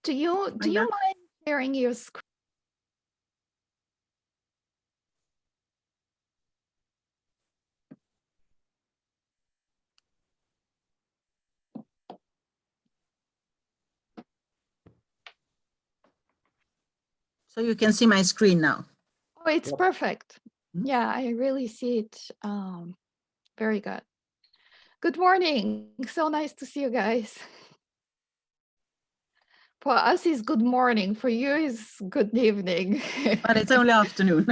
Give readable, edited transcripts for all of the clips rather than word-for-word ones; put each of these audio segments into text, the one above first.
Do you mind sharing your screen? So you can see my screen now. Oh, it's perfect. Yeah, I really see it. Very good. Good morning. So nice to see you guys. For us, it's good morning. For you, it's good evening. But it's only afternoon.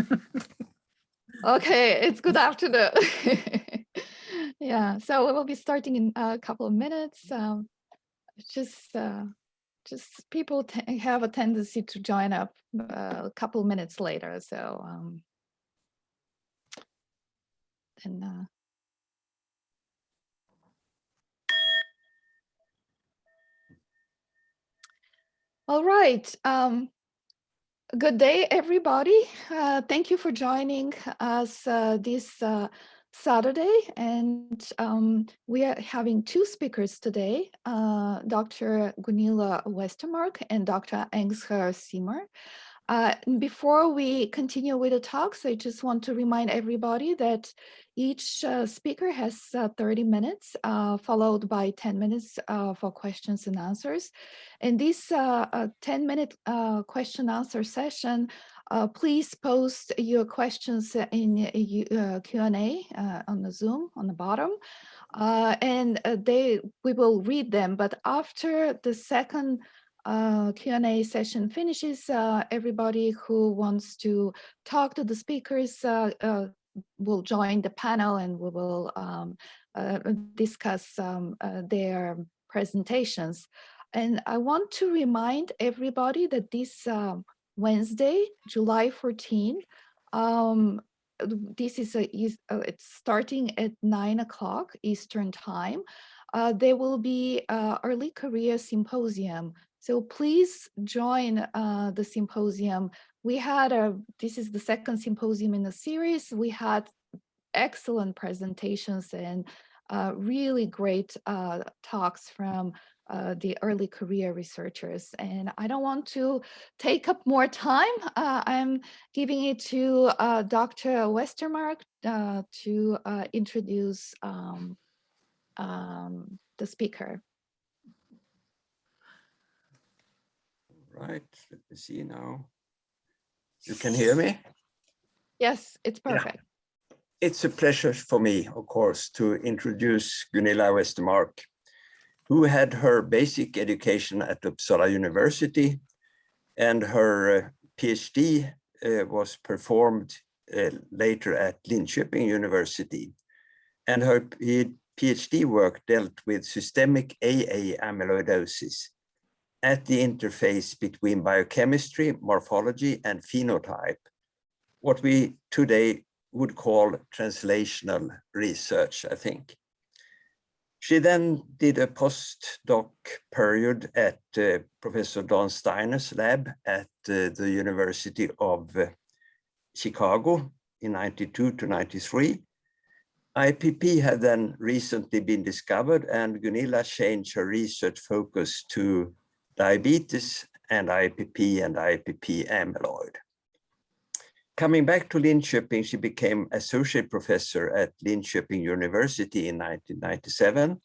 Okay, it's good afternoon. Yeah, so we will be starting in a couple of minutes. Just people have a tendency to join up a couple of minutes later. So all right. Good day, everybody. Thank you for joining us this Saturday. And we are having two speakers today, Dr. Gunilla Westermark and Dr. Angsher Simar. Before we continue with the talks, I just want to remind everybody that each speaker has 30 minutes, followed by 10 minutes for questions and answers. In this 10-minute question-answer session, please post your questions in Q&A on the Zoom on the bottom, and we will read them. But after the second Q&A session finishes, everybody who wants to talk to the speakers will join the panel, and we will discuss their presentations. And I want to remind everybody that this Wednesday, July 14, this is it's starting at 9 o'clock Eastern time. There will be early career symposium. So please join the symposium. This is the second symposium in the series. We had excellent presentations and really great talks from the early career researchers. And I don't want to take up more time. I'm giving it to Dr. Westermark to introduce the speaker. Right, let me see now. You can hear me? Yes, it's perfect. Yeah. It's a pleasure for me, of course, to introduce Gunilla Westermark, who had her basic education at Uppsala University, and her PhD was performed later at Linköping University. And her PhD work dealt with systemic AA amyloidosis at the interface between biochemistry, morphology, and phenotype, what we today would call translational research, I think. She then did a postdoc period at Professor Don Steiner's lab at the University of Chicago in 92 to 93. IPP had then recently been discovered, and Gunilla changed her research focus to diabetes and IPP amyloid. Coming back to Linköping, she became associate professor at Linköping University in 1997,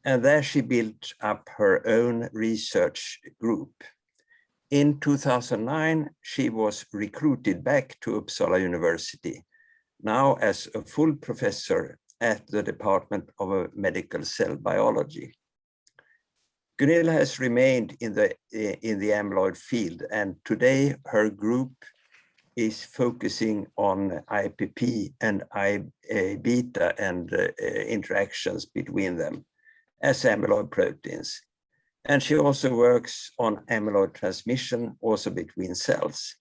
and there she built up her own research group. In 2009, she was recruited back to Uppsala University, now as a full professor at the Department of Medical Cell Biology. Gunilla has remained in the amyloid field, and today her group is focusing on IPP and beta and interactions between them as amyloid proteins. And she also works on amyloid transmission also between cells.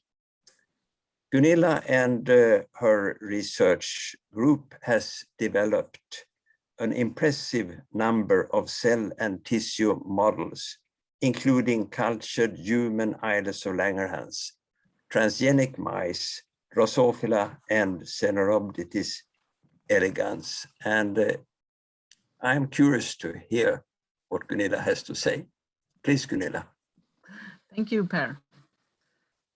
Gunilla and her research group has developed an impressive number of cell and tissue models, including cultured human islets of Langerhans, transgenic mice, Drosophila and Caenorhabditis elegans. And I'm curious to hear what Gunilla has to say. Please, Gunilla. Thank you, Per.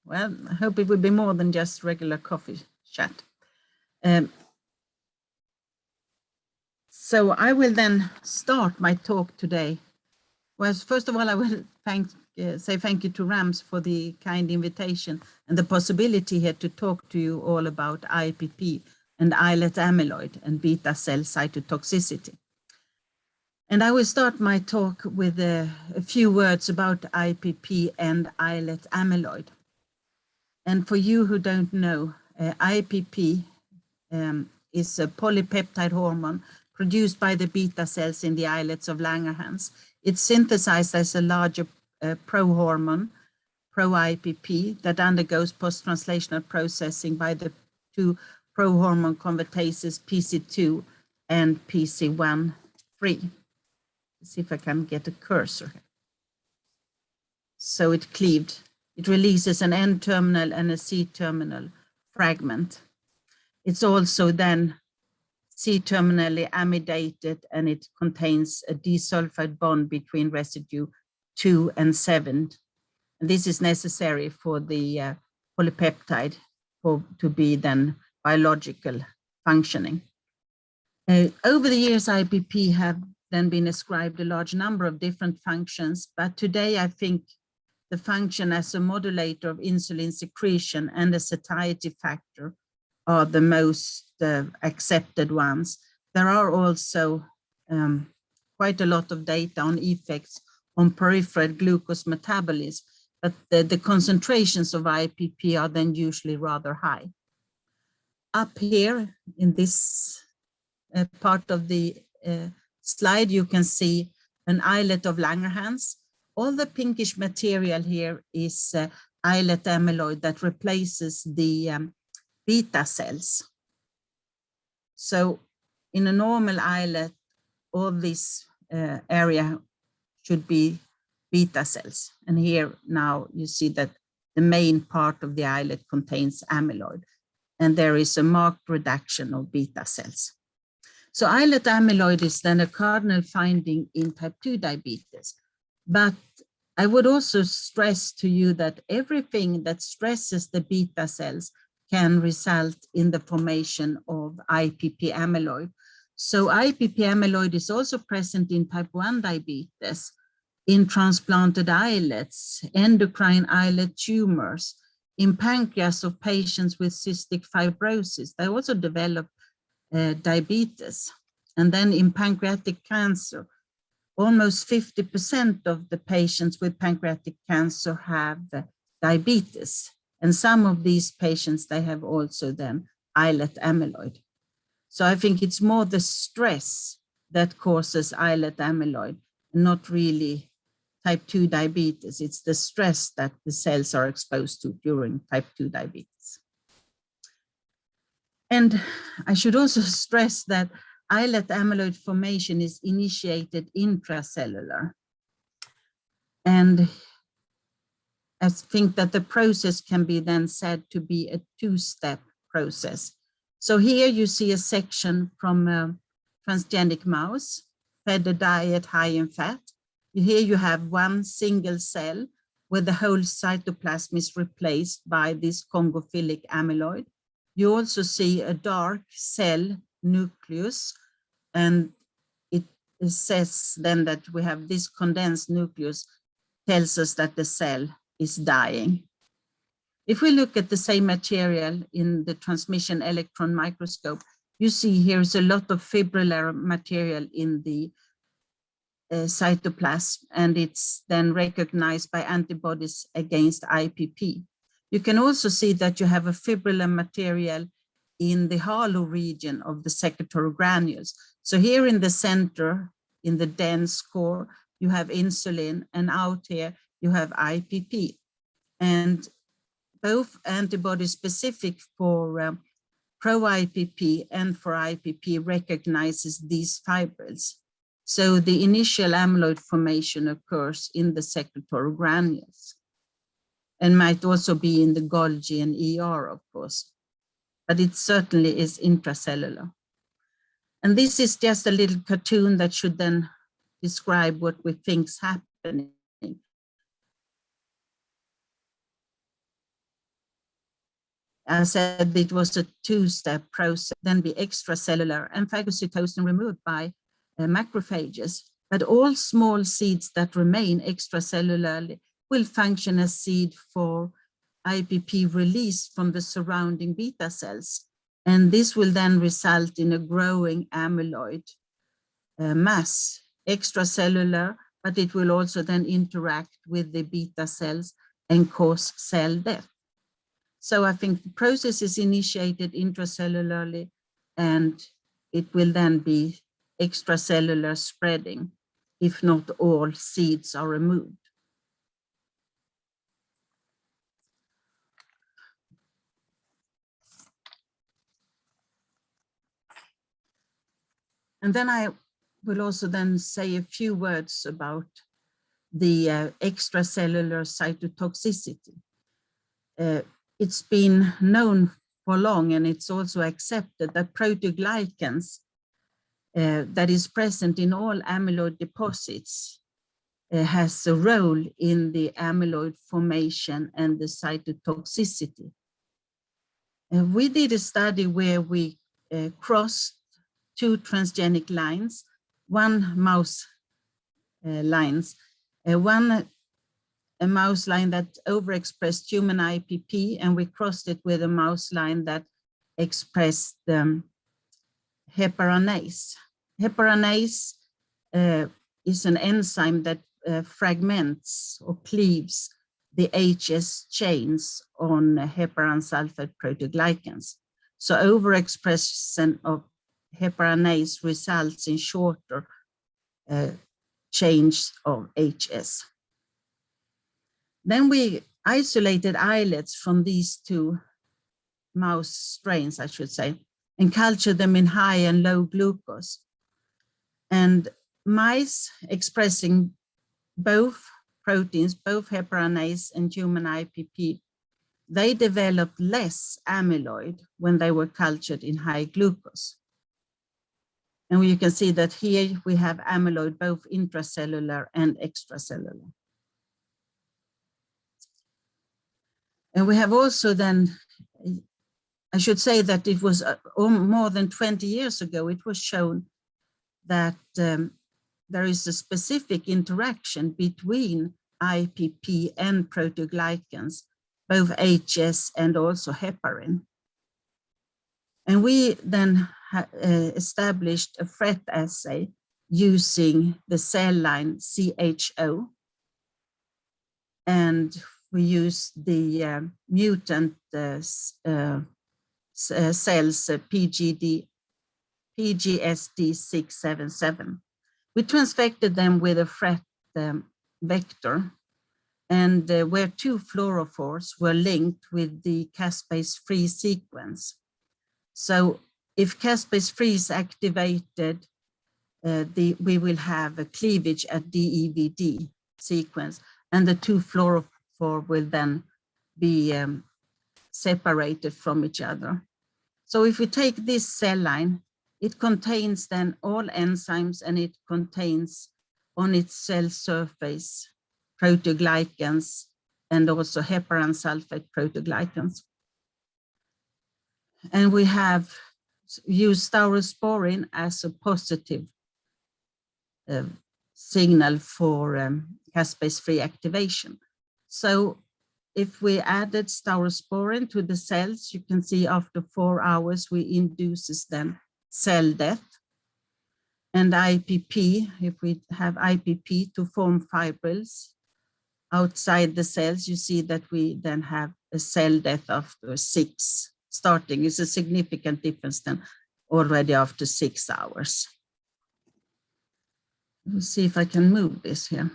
Well, I hope it will be more than just regular coffee chat. So I will then start my talk today. Well, first of all, I will say thank you to RAMS for the kind invitation and the possibility here to talk to you all about IPP and islet amyloid and beta cell cytotoxicity. And I will start my talk with a few words about IPP and islet amyloid. And for you who don't know, IPP is a polypeptide hormone produced by the beta cells in the islets of Langerhans. It's synthesized as a larger prohormone, pro-IPP, that undergoes post-translational processing by the two prohormone convertases PC2 and PC1-3. Let's see if I can get a cursor here. So it cleaved. It releases an N-terminal and a C-terminal fragment. It's also then C-terminally amidated, and it contains a disulfide bond between residue 2 and 7. And this is necessary for the polypeptide to be then biological functioning. Over the years, IPP have then been ascribed a large number of different functions, but today I think the function as a modulator of insulin secretion and a satiety factor are the most accepted ones. There are also quite a lot of data on effects on peripheral glucose metabolism, but the concentrations of IPP are then usually rather high. Up here in this part of the slide, you can see an islet of Langerhans. All the pinkish material here is islet amyloid that replaces the beta cells. So in a normal islet, all this area should be beta cells. And here now you see that the main part of the islet contains amyloid, and there is a marked reduction of beta cells. So islet amyloid is then a cardinal finding in type 2 diabetes. But I would also stress to you that everything that stresses the beta cells can result in the formation of IPP amyloid. So IPP amyloid is also present in type 1 diabetes, in transplanted islets, endocrine islet tumors, in pancreas of patients with cystic fibrosis. They also develop diabetes. And then in pancreatic cancer, almost 50% of the patients with pancreatic cancer have diabetes. And some of these patients, they have also then islet amyloid. So I think it's more the stress that causes islet amyloid, not really type 2 diabetes. It's the stress that the cells are exposed to during type 2 diabetes. And I should also stress that islet amyloid formation is initiated intracellular. And I think that the process can be then said to be a two-step process. So here you see a section from a transgenic mouse, fed a diet high in fat. Here you have one single cell where the whole cytoplasm is replaced by this congophilic amyloid. You also see a dark cell nucleus, and it says then that we have this condensed nucleus tells us that the cell is dying. If we look at the same material in the transmission electron microscope, you see here's a lot of fibrillar material in the cytoplasm, and it's then recognized by antibodies against IPP. You can also see that you have a fibrillar material in the halo region of the secretory granules. So here in the center, in the dense core, you have insulin, and out here you have IPP. And both antibodies specific for pro-IPP and for IPP recognizes these fibrils. So the initial amyloid formation occurs in the secretory granules, and might also be in the Golgi and ER, of course. but it certainly is intracellular. And this is just a little cartoon that should then describe what we think is happening. As I said, it was a two-step process, then be extracellular and phagocytosis removed by macrophages. But all small seeds that remain extracellularly will function as seed for IPP release from the surrounding beta cells. And this will then result in a growing amyloid mass, extracellular, but it will also then interact with the beta cells and cause cell death. So I think the process is initiated intracellularly, and it will then be extracellular spreading if not all seeds are removed. And then I will also then say a few words about the extracellular cytotoxicity. It's been known for long, and it's also accepted that proteoglycans that is present in all amyloid deposits has a role in the amyloid formation and the cytotoxicity. We did a study where we crossed two transgenic lines, one mouse lines, a mouse line that overexpressed human IPP, and we crossed it with a mouse line that expressed heparanase. Heparanase is an enzyme that fragments or cleaves the HS chains on heparan sulfate proteoglycans. So overexpression of heparanase results in shorter change of HS. Then we isolated islets from these two mouse strains, I should say, and cultured them in high and low glucose. And mice expressing both proteins, both heparanase and human IPP, they developed less amyloid when they were cultured in high glucose. And you can see that here we have amyloid both intracellular and extracellular. And we have also then, I should say that it was more than 20 years ago, it was shown that there is a specific interaction between IPP and proteoglycans, both HS and also heparin. And we then established a FRET assay using the cell line CHO. And we used the mutant cells PGSD677. We transfected them with a FRET vector, and where two fluorophores were linked with the caspase-free sequence. So if caspase-free is activated, we will have a cleavage at DEVD sequence, and the two fluorophore will then be separated from each other. So if we take this cell line, it contains then all enzymes, and it contains on its cell surface proteoglycans and also heparan sulfate proteoglycans. And we have used staurosporin as a positive signal for caspase-free activation. So if we added staurosporin to the cells, you can see after 4 hours, we induces then cell death. And IPP, if we have IPP to form fibrils outside the cells, you see that we then have a cell death after 6 starting. Is a significant difference then already after 6 hours. We'll see if I can move this here.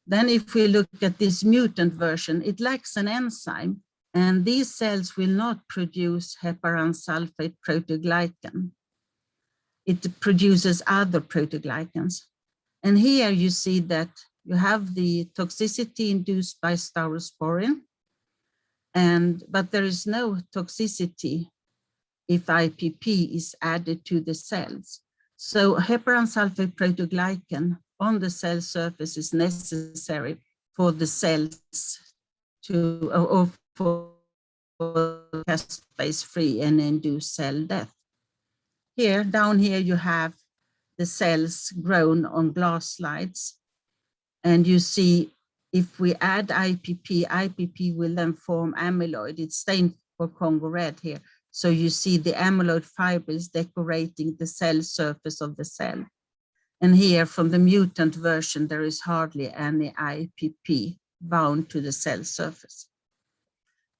Then if we look at this mutant version, it lacks an enzyme, and these cells will not produce heparan sulfate proteoglycan. It produces other proteoglycans. And here you see that you have the toxicity induced by staurosporin, but there is no toxicity if IPP is added to the cells. So heparan sulfate proteoglycan on the cell surface is necessary for the cells to, or for caspase free and induce cell death. Here, down here, you have the cells grown on glass slides. And you see, if we add IPP, IPP will then form amyloid. It's stained for Congo red here. So you see the amyloid fibers decorating the cell surface of the cell. And here from the mutant version, there is hardly any IPP bound to the cell surface.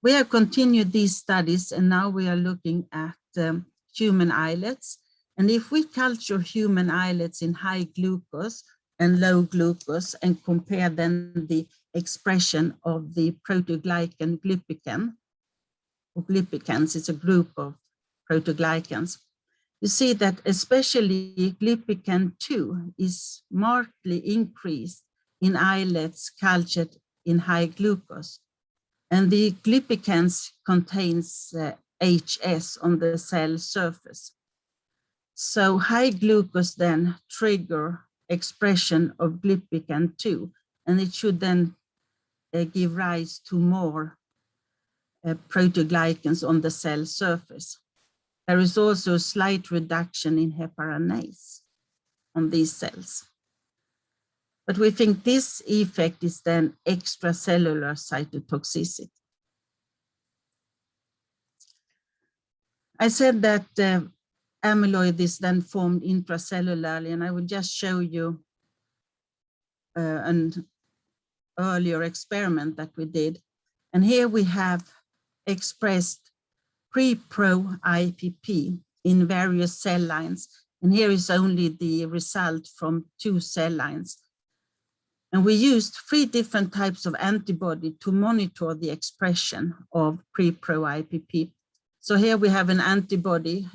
We have continued these studies, and now we are looking at human islets. And if we culture human islets in high glucose and low glucose and compare then the expression of the proteoglycan glypican, or glypicans, it's a group of proteoglycans, you see that especially glypican 2 is markedly increased in islets cultured in high glucose. And the glypicans contains HS on the cell surface. So high glucose then trigger expression of glypican 2, and it should then give rise to more proteoglycans on the cell surface. There is also a slight reduction in heparanase on these cells. But we think this effect is then extracellular cytotoxicity. I said that amyloid is then formed intracellularly, and I will just show you an earlier experiment that we did. And here we have expressed pre-pro IPP in various cell lines. And here is only the result from 2 cell lines. And we used 3 different types of antibody to monitor the expression of pre-pro IPP. So here we have an antibody,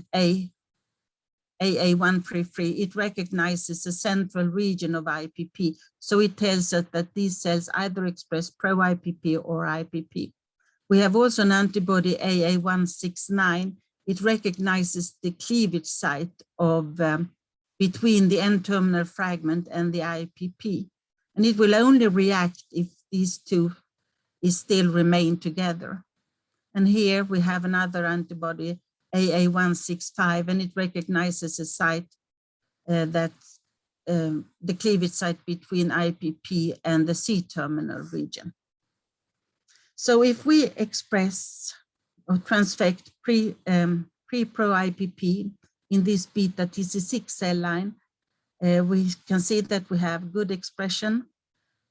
AA133. It recognizes a central region of IPP. So it tells us that these cells either express pro-IPP or IPP. We have also an antibody, AA169. It recognizes the cleavage site of between the N-terminal fragment and the IPP. And it will only react if these 2 still remain together. And here we have another antibody, AA165, and it recognizes a site that the cleavage site between IPP and the C-terminal region. So if we express or transfect pre-pro IPP in this beta TC6 cell line, we can see that we have good expression,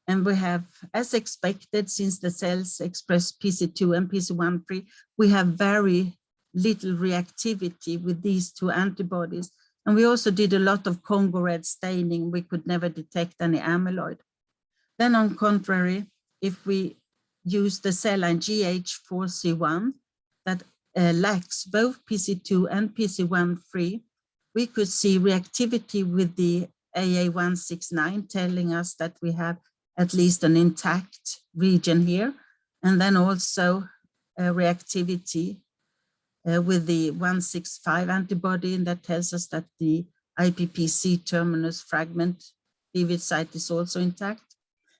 and we have, as expected, since the cells express PC2 and PC1-free, we have very little reactivity with these 2 antibodies. And we also did a lot of Congo red staining. We could never detect any amyloid. Then on contrary, if we use the cell line GH4C1 that lacks both PC2 and PC1-free, we could see reactivity with the AA169, telling us that we have at least an intact region here. And then also reactivity with the 165 antibody, and that tells us that the IPPC terminus fragment cleavage site is also intact.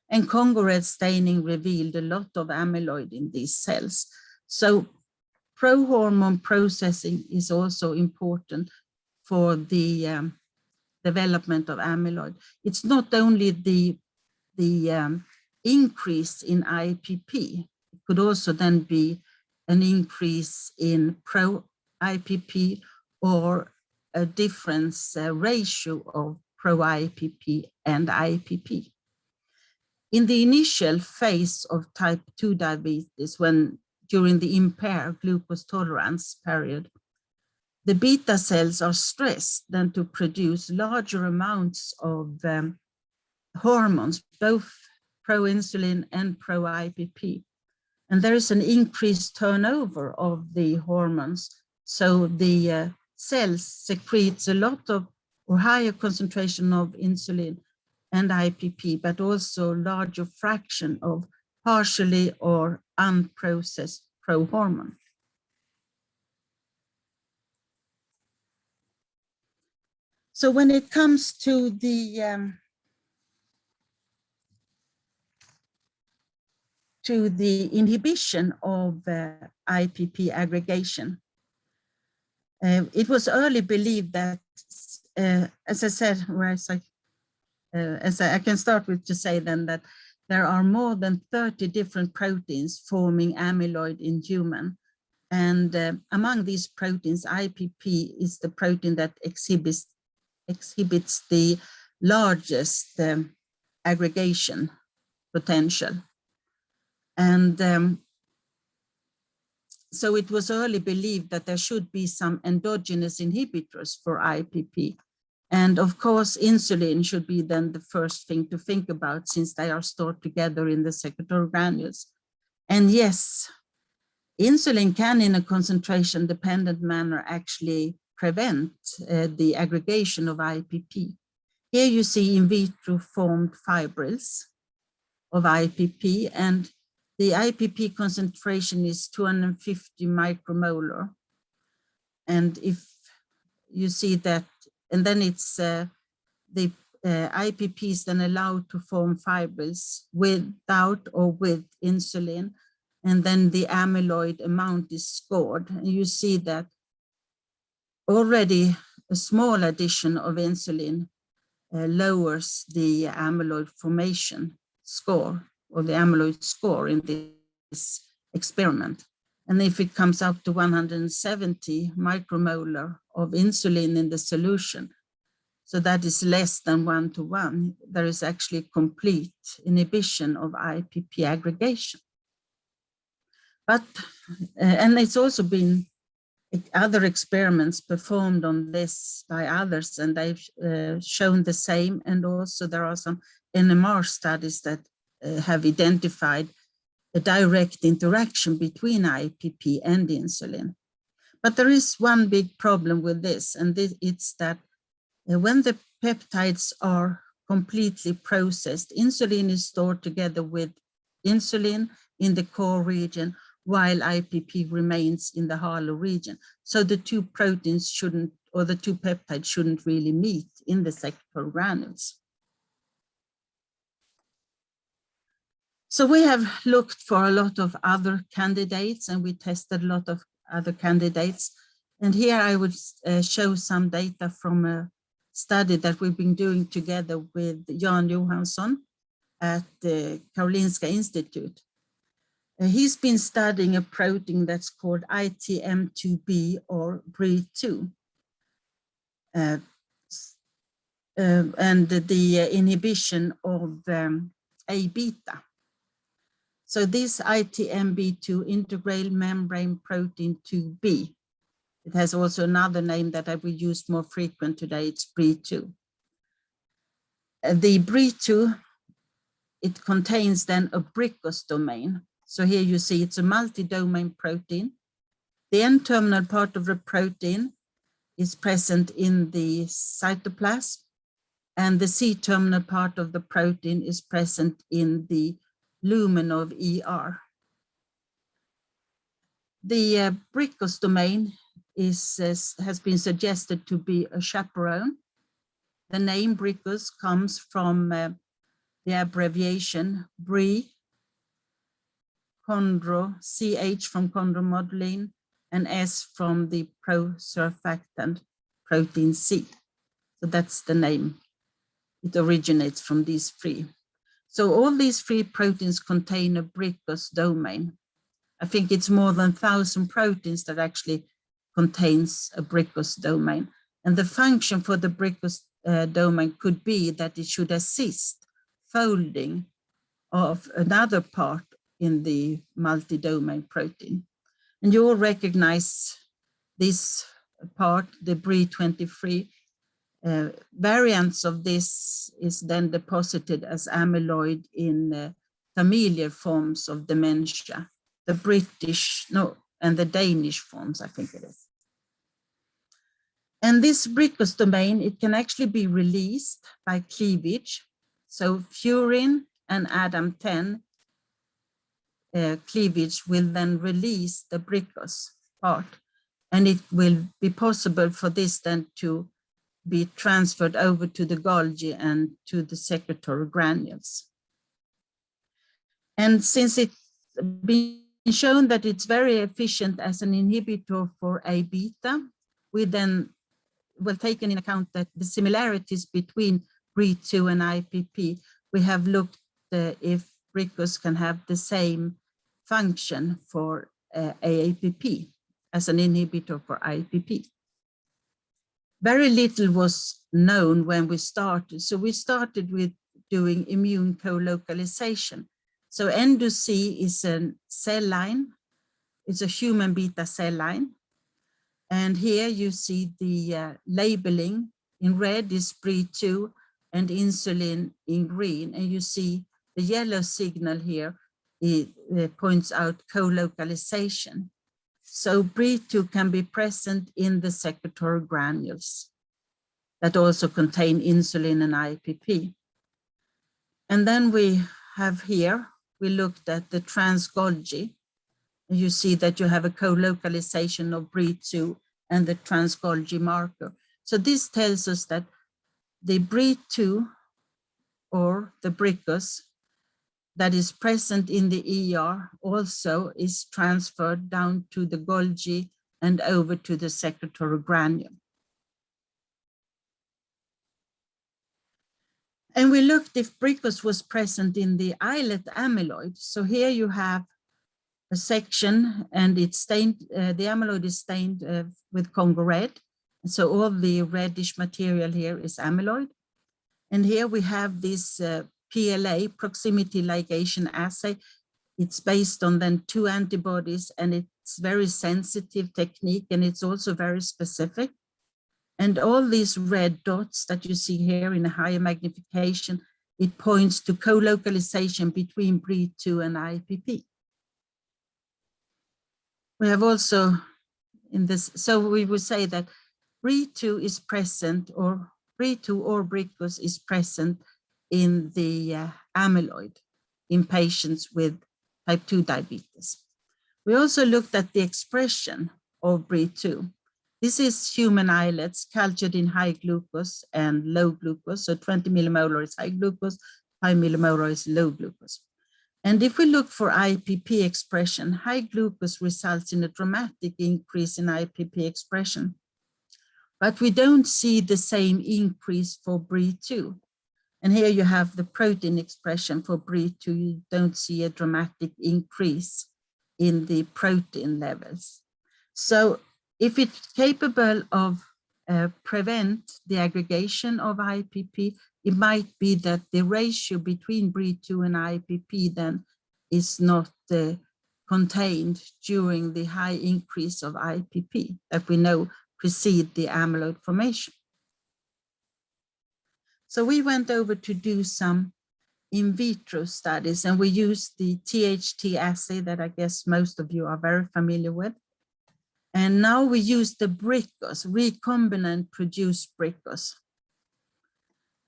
And Congo red staining revealed a lot of amyloid in these cells. So pro-hormone processing is also important for the development of amyloid. It's not only the increase in IPP, it could also then be an increase in pro-IPP or a difference ratio of pro-IPP and IPP. In the initial phase of type 2 diabetes, when during the impaired glucose tolerance period, the beta cells are stressed then to produce larger amounts of hormones, both pro-insulin and pro-IPP. And there is an increased turnover of the hormones. So the cells secretes a lot of or higher concentration of insulin and IPP, but also larger fraction of partially or unprocessed pro-hormone. So when it comes to the inhibition of IPP aggregation, it was early believed that, as I said, I can start with to say then that there are more than 30 different proteins forming amyloid in human. And among these proteins, IPP is the protein that exhibits the largest aggregation potential. And so it was early believed that there should be some endogenous inhibitors for IPP. And of course, insulin should be then the first thing to think about, since they are stored together in the secretory granules. And yes, insulin can, in a concentration dependent manner, actually prevent the aggregation of IPP. Here you see in vitro formed fibrils of IPP, and the IPP concentration is 250 micromolar. And if you see that, and then it's the IPP is then allowed to form fibrils without or with insulin, and then the amyloid amount is scored. And you see that already a small addition of insulin lowers the amyloid formation score, or the amyloid score in this experiment. And if it comes up to 170 micromolar of insulin in the solution, so that is less than 1:1, there is actually complete inhibition of IPP aggregation. But, and it's also been other experiments performed on this by others, and they've shown the same. And also there are some NMR studies that have identified a direct interaction between IPP and insulin. But there is one big problem with this, and it's that when the peptides are completely processed, insulin is stored together with insulin in the core region, while IPP remains in the halo region. So the two proteins shouldn't, or the two peptides shouldn't really meet in the secretory granules. So we have looked for a lot of other candidates, and we tested a lot of other candidates. And here I would show some data from a study that we've been doing together with Jan Johansson at the Karolinska Institute. He's been studying a protein that's called ITM2B, or BRIE2. And the inhibition of A-beta. So this ITMB2, integral membrane protein 2B, it has also another name that I will use more frequent today, it's BRIE2. The BRIE2, it contains then a Brickus domain. So here you see it's a multi-domain protein. The N-terminal part of the protein is present in the cytoplasm, and the C-terminal part of the protein is present in the lumen of ER. The Brickus domain has been suggested to be a chaperone. The name Brickus comes from the abbreviation BRIE, chondro, CH from chondromodulin, and S from the pro-surfactant protein C. So that's the name. It originates from these three. So all these three proteins contain a Brickus domain. I think it's more than 1,000 proteins that actually contains a Brickus domain. And the function for the Brickus domain could be that it should assist folding of another part in the multi-domain protein. And you all recognize this part, the BRIE23. Variants of this is then deposited as amyloid in familiar forms of dementia, the British, no, and the Danish forms, I think it is. And this Brickus domain, it can actually be released by cleavage. So furin and ADAM10 cleavage will then release the Brickus part. And it will be possible for this then to be transferred over to the Golgi and to the secretory granules. And since it's been shown that it's very efficient as an inhibitor for A-beta, we then well taken in account that the similarities between BRIE2 and IPP, we have looked if Bricus can have the same function for AAPP as an inhibitor for IPP. Very little was known when we started. So we started with doing immune co-localization. So ENDO-C is a cell line. It's a human beta cell line. And here you see the labeling. In red is BRIE2 and insulin in green. And you see the yellow signal here, it points out co-localization. So BRIE2 can be present in the secretory granules that also contain insulin and IPP. And then we have here, we looked at the trans-Golgi. And you see that you have a co-localization of BRIE2 and the trans-Golgi marker. So this tells us that the BRIE2 or the Bricus that is present in the ER also is transferred down to the Golgi and over to the secretory granule. And we looked if Bricus was present in the islet amyloid. So here you have a section and it's stained, the amyloid is stained with Congo red. So all the reddish material here is amyloid. And here we have this PLA, proximity ligation assay. It's based on then 2 antibodies and it's very sensitive technique and it's also very specific. And all these red dots that you see here in a higher magnification, it points to co-localization between BRIE2 and IPP. We have also in this, so we would say that BRIE2 is present or BRIE2 or Bricus is present in the amyloid in patients with type 2 diabetes. We also looked at the expression of BRIE2. This is human islets cultured in high glucose and low glucose. So 20 millimolar is high glucose, 5 millimolar is low glucose. And if we look for IPP expression, high glucose results in a dramatic increase in IPP expression. But we don't see the same increase for BRIE2. And here you have the protein expression for BRIE2. You don't see a dramatic increase in the protein levels. So if it's capable of prevent the aggregation of IPP, it might be that the ratio between BRIE2 and IPP then is not contained during the high increase of IPP that we know precede the amyloid formation. So we went over to do some in vitro studies and we used the THT assay that I guess most of you are very familiar with. And now we use the Bricus, recombinant produced Bricus.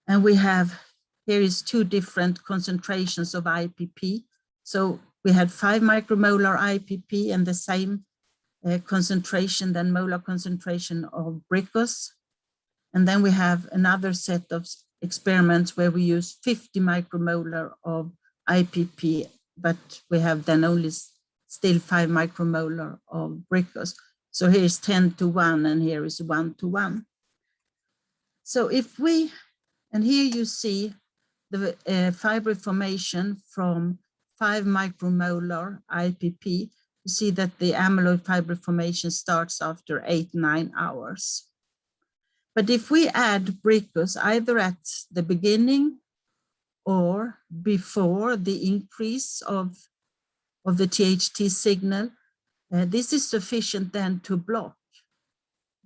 And we have, here is 2 different concentrations of IPP. So we had 5 micromolar IPP and the same concentration than molar concentration of Bricus. And then we have another set of experiments where we use 50 micromolar of IPP, but we have then only still 5 micromolar of Bricus. So here's 10:1 and here is 1:1. So if we, and here you see the fiber formation from 5 micromolar IPP, you see that the amyloid fiber formation starts after 8-9 hours. But if we add Bricus either at the beginning or before the increase of the THT signal, this is sufficient then to block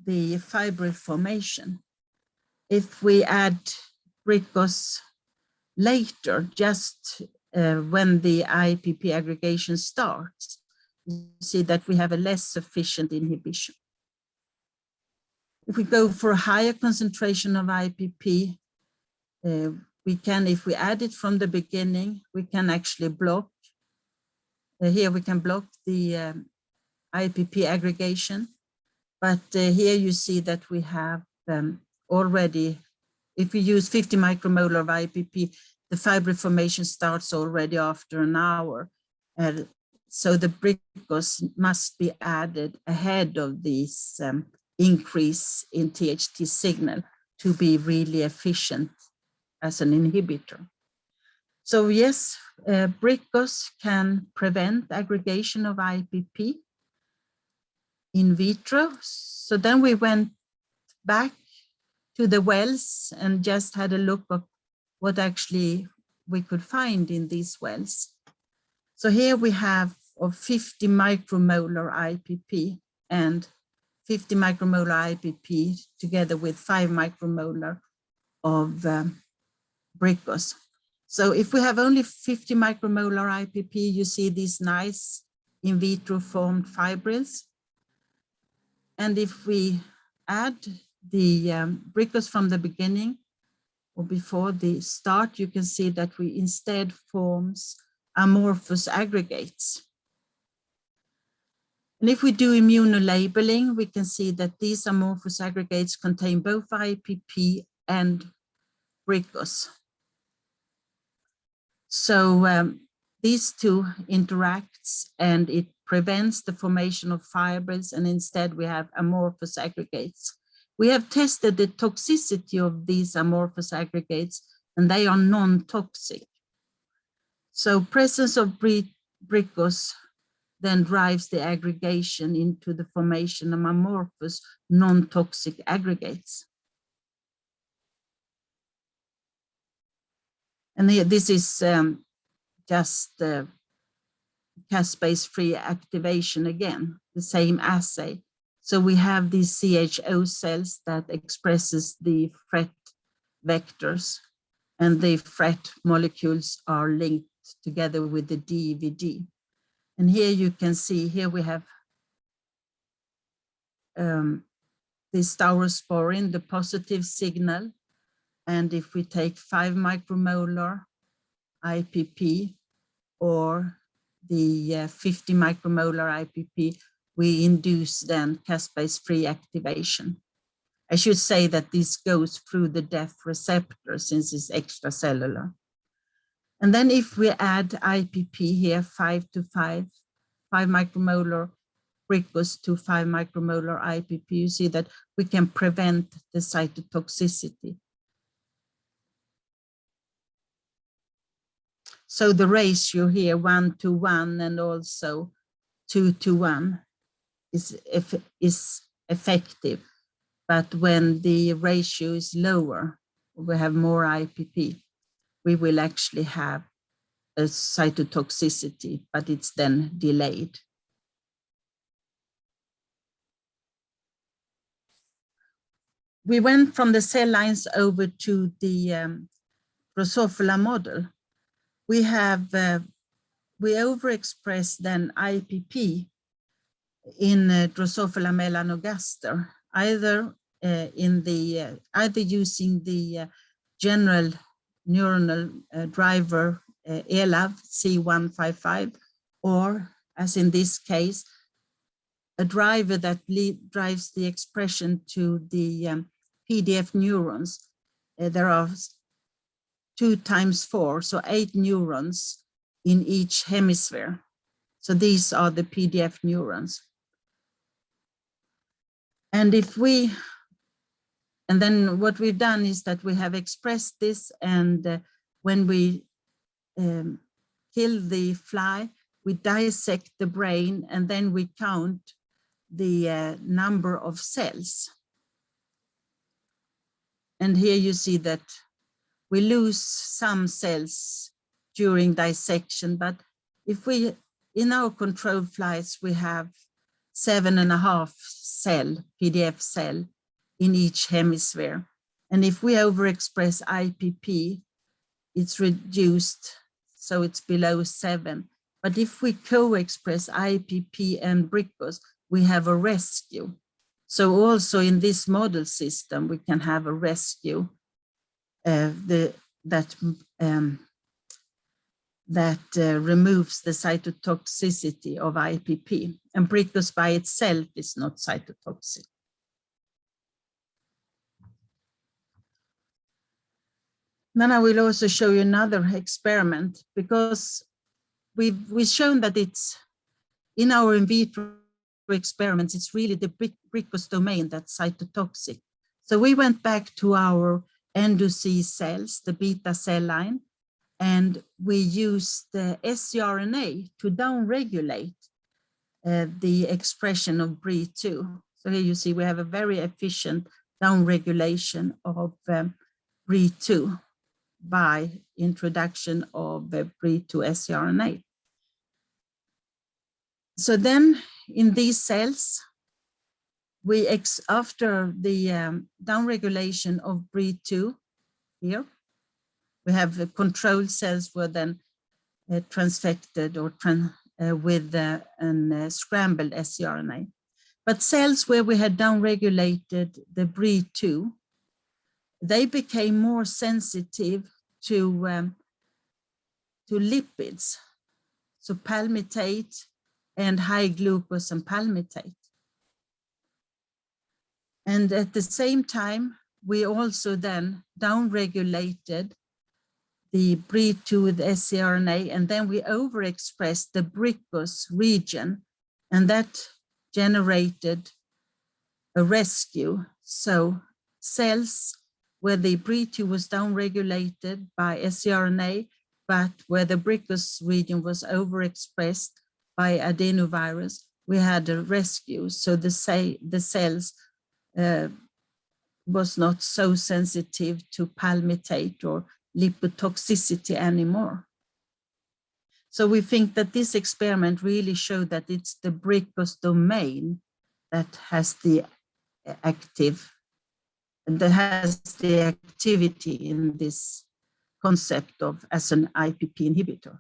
the fibril formation. If we add Bricus later, just when the IPP aggregation starts, you see that we have a less sufficient inhibition. If we go for a higher concentration of IPP, we can, if we add it from the beginning, we can actually block. Here we can block the IPP aggregation, but here you see that we have already, if we use 50 micromolar of IPP, the fiber formation starts already after an hour. So the Bricos must be added ahead of this increase in THT signal to be really efficient as an inhibitor. So yes, Bricos can prevent aggregation of IPP in vitro. So then we went back to the wells and just had a look of what actually we could find in these wells. So here we have of 50 micromolar IPP and 50 micromolar IPP together with 5 micromolar of Bricos. So if we have only 50 micromolar IPP, you see these nice in vitro formed fibrils. And if we add the Bricos from the beginning or before the start, you can see that we instead forms amorphous aggregates. And if we do immunolabeling, we can see that these amorphous aggregates contain both IPP and Bricos. So these two interacts and it prevents the formation of fibrils, and instead we have amorphous aggregates. We have tested the toxicity of these amorphous aggregates and they are non-toxic. So presence of Bricos then drives the aggregation into the formation of amorphous non-toxic aggregates. And this is just caspase-free activation again, the same assay. So we have these CHO cells that expresses the FRET vectors, and the FRET molecules are linked together with the DVD. And here you can see, here we have the staurosporin, the positive signal. And if we take 5 micromolar IPP or the 50 micromolar IPP, we induce then caspase-free activation. I should say that this goes through the DEF receptor since it's extracellular. And then if we add IPP here, 5 micromolar Bricos to 5 micromolar IPP, you see that we can prevent the cytotoxicity. So the ratio here, 1:1 and also 2:1 is effective. But when the ratio is lower, we have more IPP, we will actually have a cytotoxicity, but it's then delayed. We went from the cell lines over to the Drosophila model. We have, we overexpress then IPP in Drosophila melanogaster, either either using the general neuronal driver ELAV C155, or as in this case, a driver that drives the expression to the PDF neurons. There are 2 times 4, so 8 neurons in each hemisphere. So these are the PDF neurons. And if we, and then what we've done is that we have expressed this, and when we kill the fly, we dissect the brain, and then we count the number of cells. And here you see that we lose some cells during dissection, but if we, in our control flies, we have 7.5 cell, PDF cell in each hemisphere. And if we overexpress IPP, it's reduced, so it's below 7. But if we co-express IPP and Bricos, we have a rescue. So also in this model system, we can have a rescue that removes the cytotoxicity of IPP, and Bricos by itself is not cytotoxic. Then I will also show you another experiment, because we've shown that it's in our in vitro experiments, it's really the Brickos domain that's cytotoxic. So we went back to our endo-C cells, the beta cell line, and we used the scRNA to downregulate the expression of BRIE2. So here you see we have a very efficient downregulation of BRIE2 by introduction of BRIE2 scRNA. So then in these cells, after the downregulation of BRIE2 here, we have control cells were then transfected or with a scrambled scRNA. But cells where we had downregulated the BRIE2, they became more sensitive to lipids, so palmitate and high glucose and palmitate. And at the same time, we also then downregulated the BRIE2 with scRNA, and then we overexpressed the Brickos region, and that generated a rescue. So cells where the BRIE2 was downregulated by scRNA, but where the Brickos region was overexpressed by adenovirus, we had a rescue. So the cells was not so sensitive to palmitate or lipotoxicity anymore. So we think that this experiment really showed that it's the Brickos domain that has the activity in this concept of as an IPP inhibitor.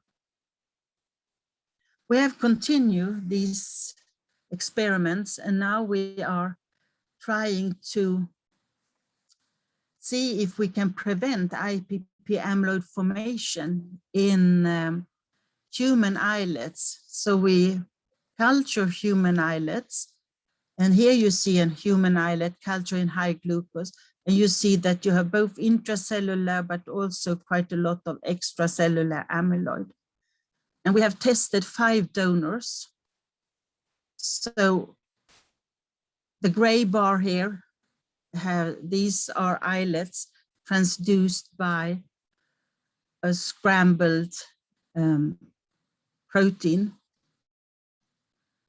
We have continued these experiments, and now we are trying to see if we can prevent IPP amyloid formation in human islets. So we culture human islets, and here you see a human islet culture in high glucose, and you see that you have both intracellular but also quite a lot of extracellular amyloid. And we have tested 5 donors. So the gray bar here, these are islets transduced by a scrambled protein.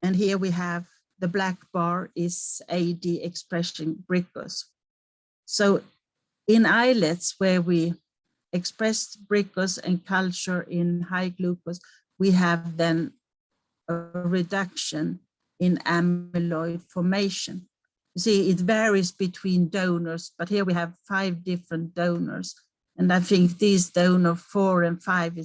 And here we have the black bar is AD expressing Brickos. So in islets where we express Brickos and culture in high glucose, we have then a reduction in amyloid formation. You see, it varies between donors, but here we have 5 different donors. And I think these donor 4 and 5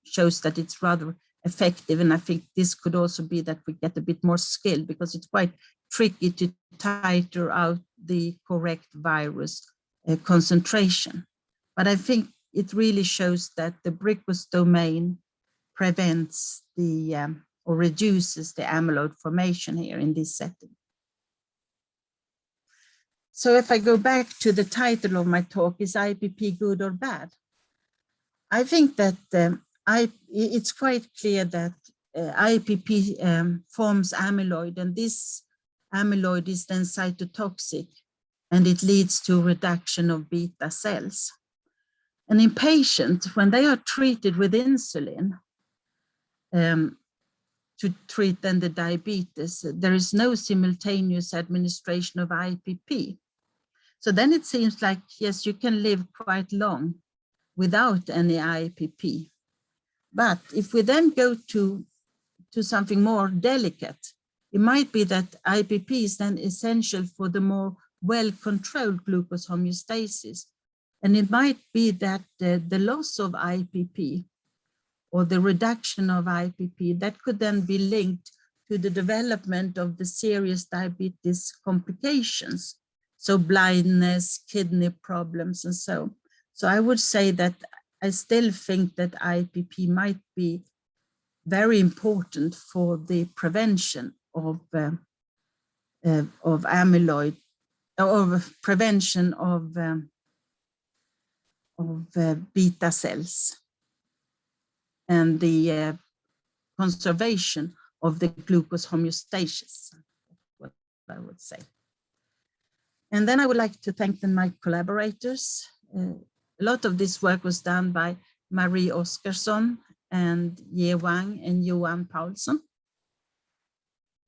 shows that it's rather effective. And I think this could also be that we get a bit more skill, because it's quite tricky to titre out the correct virus concentration. But I think it really shows that the Brickos domain prevents the or reduces the amyloid formation here in this setting. So if I go back to the title of my talk, is IPP good or bad? I think that it's quite clear that IPP forms amyloid, and this amyloid is then cytotoxic, and it leads to reduction of beta cells. And in patients, when they are treated with insulin to treat then the diabetes, there is no simultaneous administration of IPP. So then it seems like, yes, you can live quite long without any IPP. But if we then go to something more delicate, it might be that IPP is then essential for the more well-controlled glucose homeostasis. And it might be that the loss of IPP or the reduction of IPP, that could then be linked to the development of the serious diabetes complications. So blindness, kidney problems, and so. So I would say that I still think that IPP might be very important for the prevention of amyloid, or prevention of beta cells and the conservation of the glucose homeostasis, what I would say. And then I would like to thank my collaborators. A lot of this work was done by Marie Oskarsson and Ye Wang and Johan Paulsson.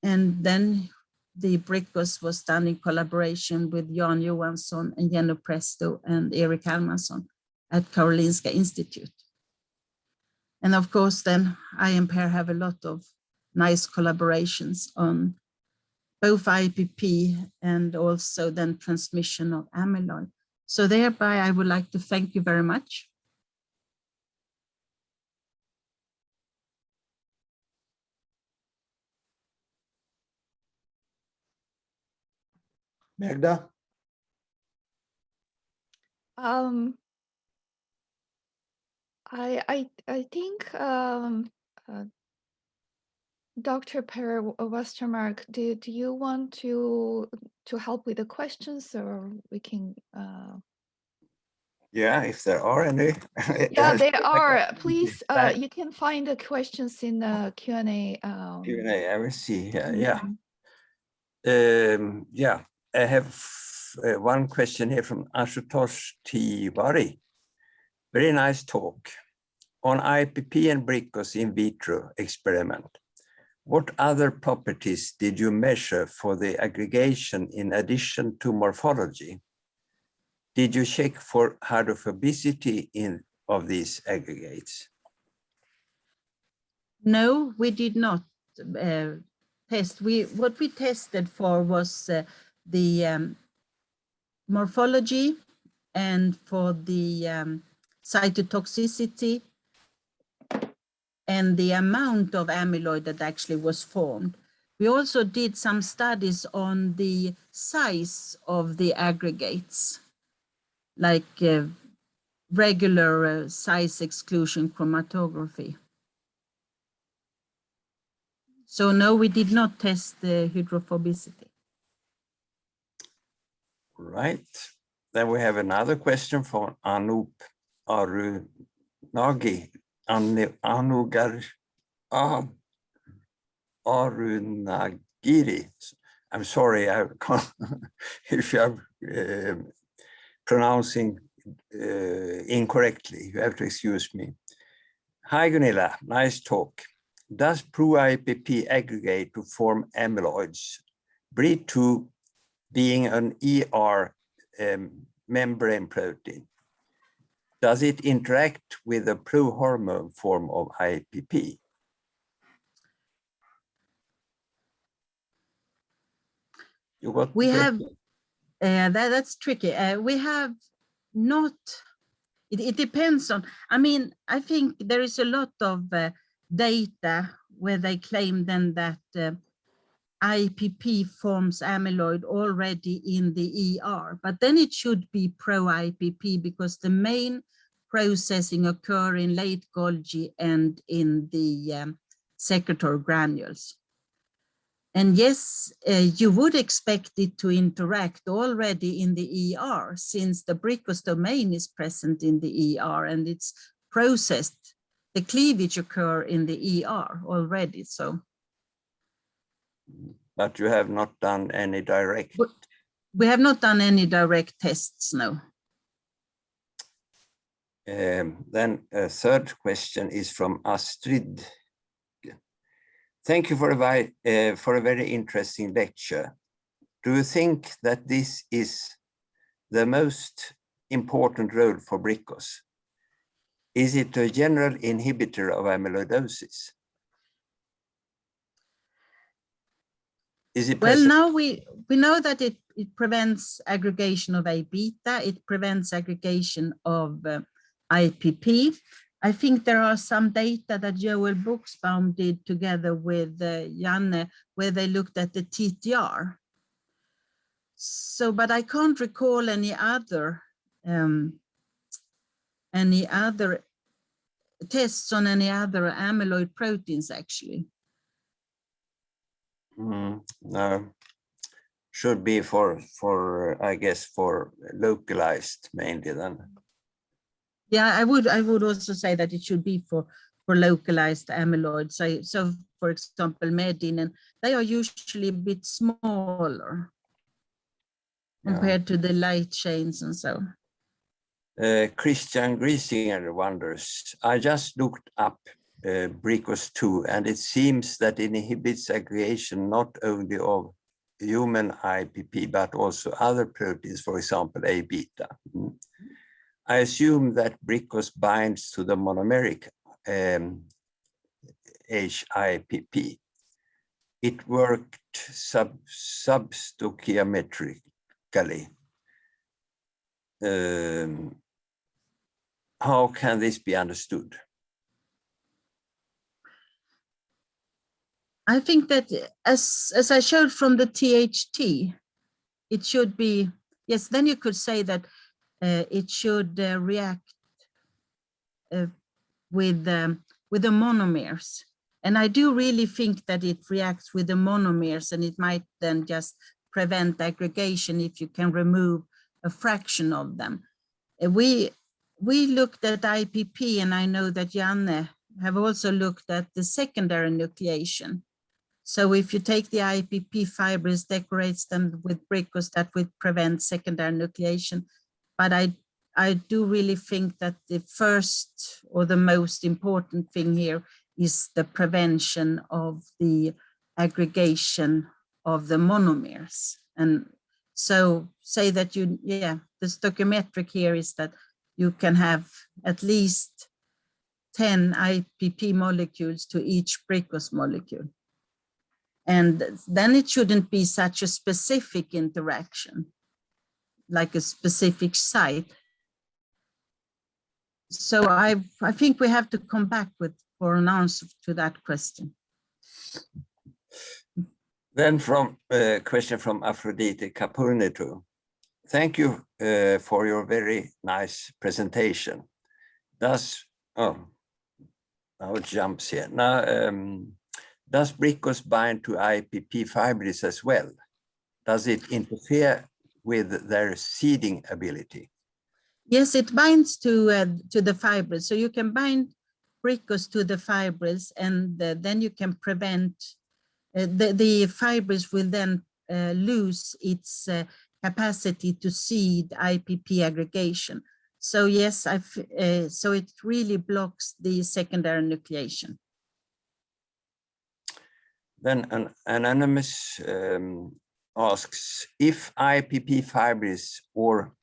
And then the BRICOS was done in collaboration with Jan Johansson and Jenny Presto and Erik Halmansson at Karolinska Institute. And of course, then I and Per have a lot of nice collaborations on both IPP and also then transmission of amyloid. So thereby, I would like to thank you very much. Magda? I think Dr. Per Westermark, do you want to help with the questions, or we can? Yeah, if there are any. Yeah, there are. Please, you can find the questions in the Q&A. Q&A, I will see. Yeah. Mhm. Yeah, I have one question here from Ashutosh Tiwari. Very nice talk. On IPP and BRICOS in vitro experiment, what other properties did you measure for the aggregation in addition to morphology? Did you check for hydrophobicity of these aggregates? No, we did not test. What we tested for was the morphology and for the cytotoxicity and the amount of amyloid that actually was formed. We also did some studies on the size of the aggregates, like regular size exclusion chromatography. So no, we did not test the hydrophobicity. Right. Then we have another question from Anup Arunagi. Arunagiri. I'm sorry, I can't, if I'm pronouncing incorrectly, you have to excuse me. Hi Gunilla, nice talk. Does PRO-IPP aggregate to form amyloids? BRII2 being an ER membrane protein. Does it interact with the pro-hormone form of IPP? We have, that's tricky. We have not, it depends on, I mean, I think there is a lot of data where they claim then that IPP forms amyloid already in the ER, but then it should be pro-IPP because the main processing occur in late Golgi and in the secretory granules. And yes, you would expect it to interact already in the ER since the BRICOS domain is present in the ER and it's processed. The cleavage occur in the ER already, so. But you have not done any direct? We have not done any direct tests, no. Then a third question is from Astrid. Thank you for a very interesting lecture. Do you think that this is the most important role for BRICOS? Is it a general inhibitor of amyloidosis? Is it well, now we know that it prevents aggregation of A-beta, it prevents aggregation of IPP. I think there are some data that Joel Buxbaum did together with Janne, where they looked at the TTR. So, but I can't recall any other tests on any other amyloid proteins, actually. No, should be for I guess for localized mainly then. Yeah, I would also say that it should be for localized amyloid. So for example, Medin, they are usually a bit smaller compared to the light chains and so. Christian Griesinger wonders, I just looked up BRICOS2, and it seems that it inhibits aggregation not only of human IPP, but also other proteins, for example, A beta. I assume that BRICOS binds to the monomeric HIPP. It worked substoichiometrically. How can this be understood? I think that as I showed from the THT, it should be, yes, then you could say that it should react with the monomers. And I do really think that it reacts with the monomers, and it might then just prevent aggregation if you can remove a fraction of them. We looked at IPP, and I know that Janne have also looked at the secondary nucleation. So if you take the IPP fibers, decorates them with BRICOS, that would prevent secondary nucleation. But I do really think that the first or the most important thing here is the prevention of the aggregation of the monomers. And so say that the stoichiometric here is that you can have at least 10 IPP molecules to each BRICOS molecule. And then it shouldn't be such a specific interaction, like a specific site. So I think we have to come back for an answer to that question. Then from a question from Aphrodite Kapurnitu. Thank you for your very nice presentation. Now it jumps here. Now, does BRICOS bind to IPP fibers as well? Does it interfere with their seeding ability? Yes, it binds to the fibers. So you can bind BRICOS to the fibers, and then you can prevent the fibers will then lose its capacity to seed IPP aggregation. So yes, so it really blocks the secondary nucleation. Then an anonymous asks, if IPP fibers or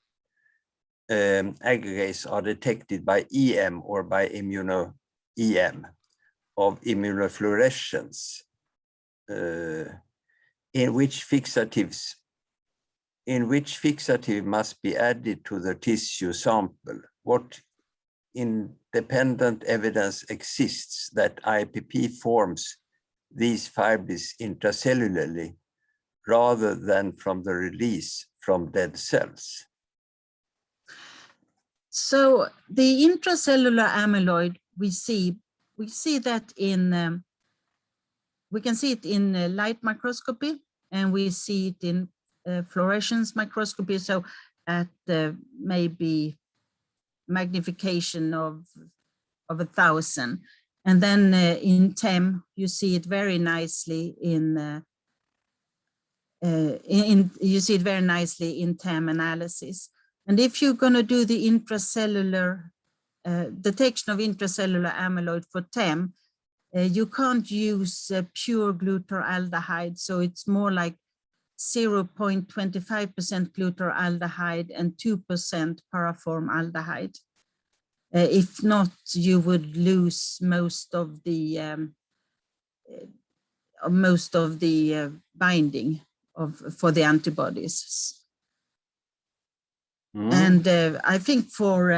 aggregates are detected by EM or by immuno-EM of immunofluorescence, in which fixative must be added to the tissue sample, what independent evidence exists that IPP forms these fibers intracellularly rather than from the release from dead cells? So the intracellular amyloid, we see that in, we can see it in light microscopy, and we see it in fluorescence microscopy. So at maybe magnification of 1,000. And then in TEM, you see it very nicely in TEM analysis. And if you're going to do the intracellular detection of intracellular amyloid for TEM, you can't use pure glutaraldehyde. So it's more like 0.25% glutaraldehyde and 2% paraformaldehyde. If not, you would lose most of the binding for the antibodies. And I think for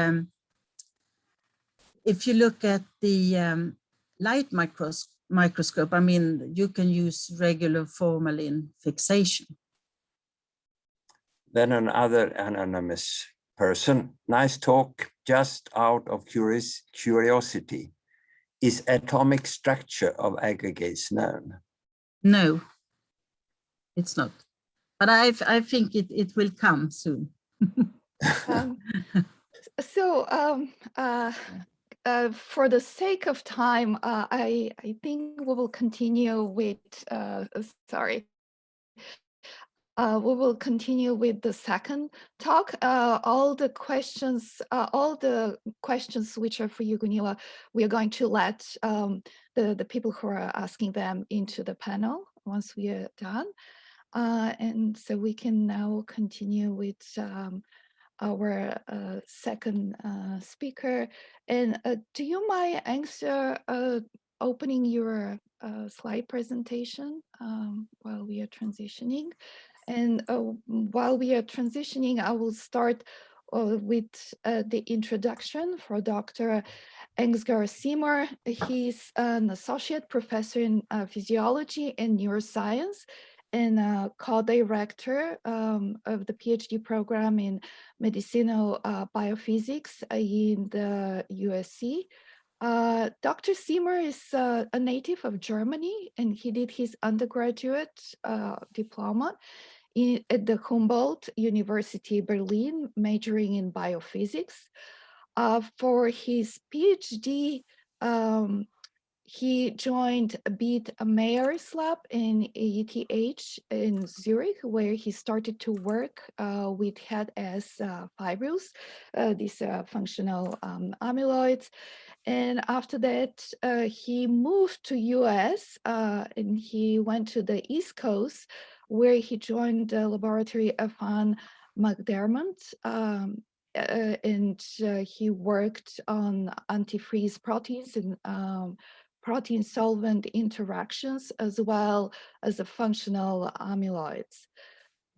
if you look at the light microscope, I mean, you can use regular formalin fixation. Then another anonymous person, nice talk, just out of curiosity. Is atomic structure of aggregates known? No, it's not. But I think it will come soon. So, for the sake of time, I think we will continue with, sorry, we will continue with the second talk. All the questions which are for you, Gunilla, we are going to let the people who are asking them into the panel once we are done. And so we can now continue with our second speaker. And do you mind, Angsta, opening your slide presentation while we are transitioning? And while we are transitioning, I will start with the introduction for Dr. Ansgar Seymour. He's an associate professor in physiology and neuroscience and co-director of the PhD program in medicinal biophysics in the USC. Dr. Seymour is a native of Germany, and he did his undergraduate diploma at the Humboldt University Berlin, majoring in biophysics. For his PhD, he joined Beat Meyer's lab in ETH in Zurich, where he started to work with HEAD-S fibrils, these functional amyloids. And after that, he moved to US and he went to the East Coast, where he joined the laboratory of Van McDermott. And he worked on antifreeze proteins and protein solvent interactions, as well as the functional amyloids.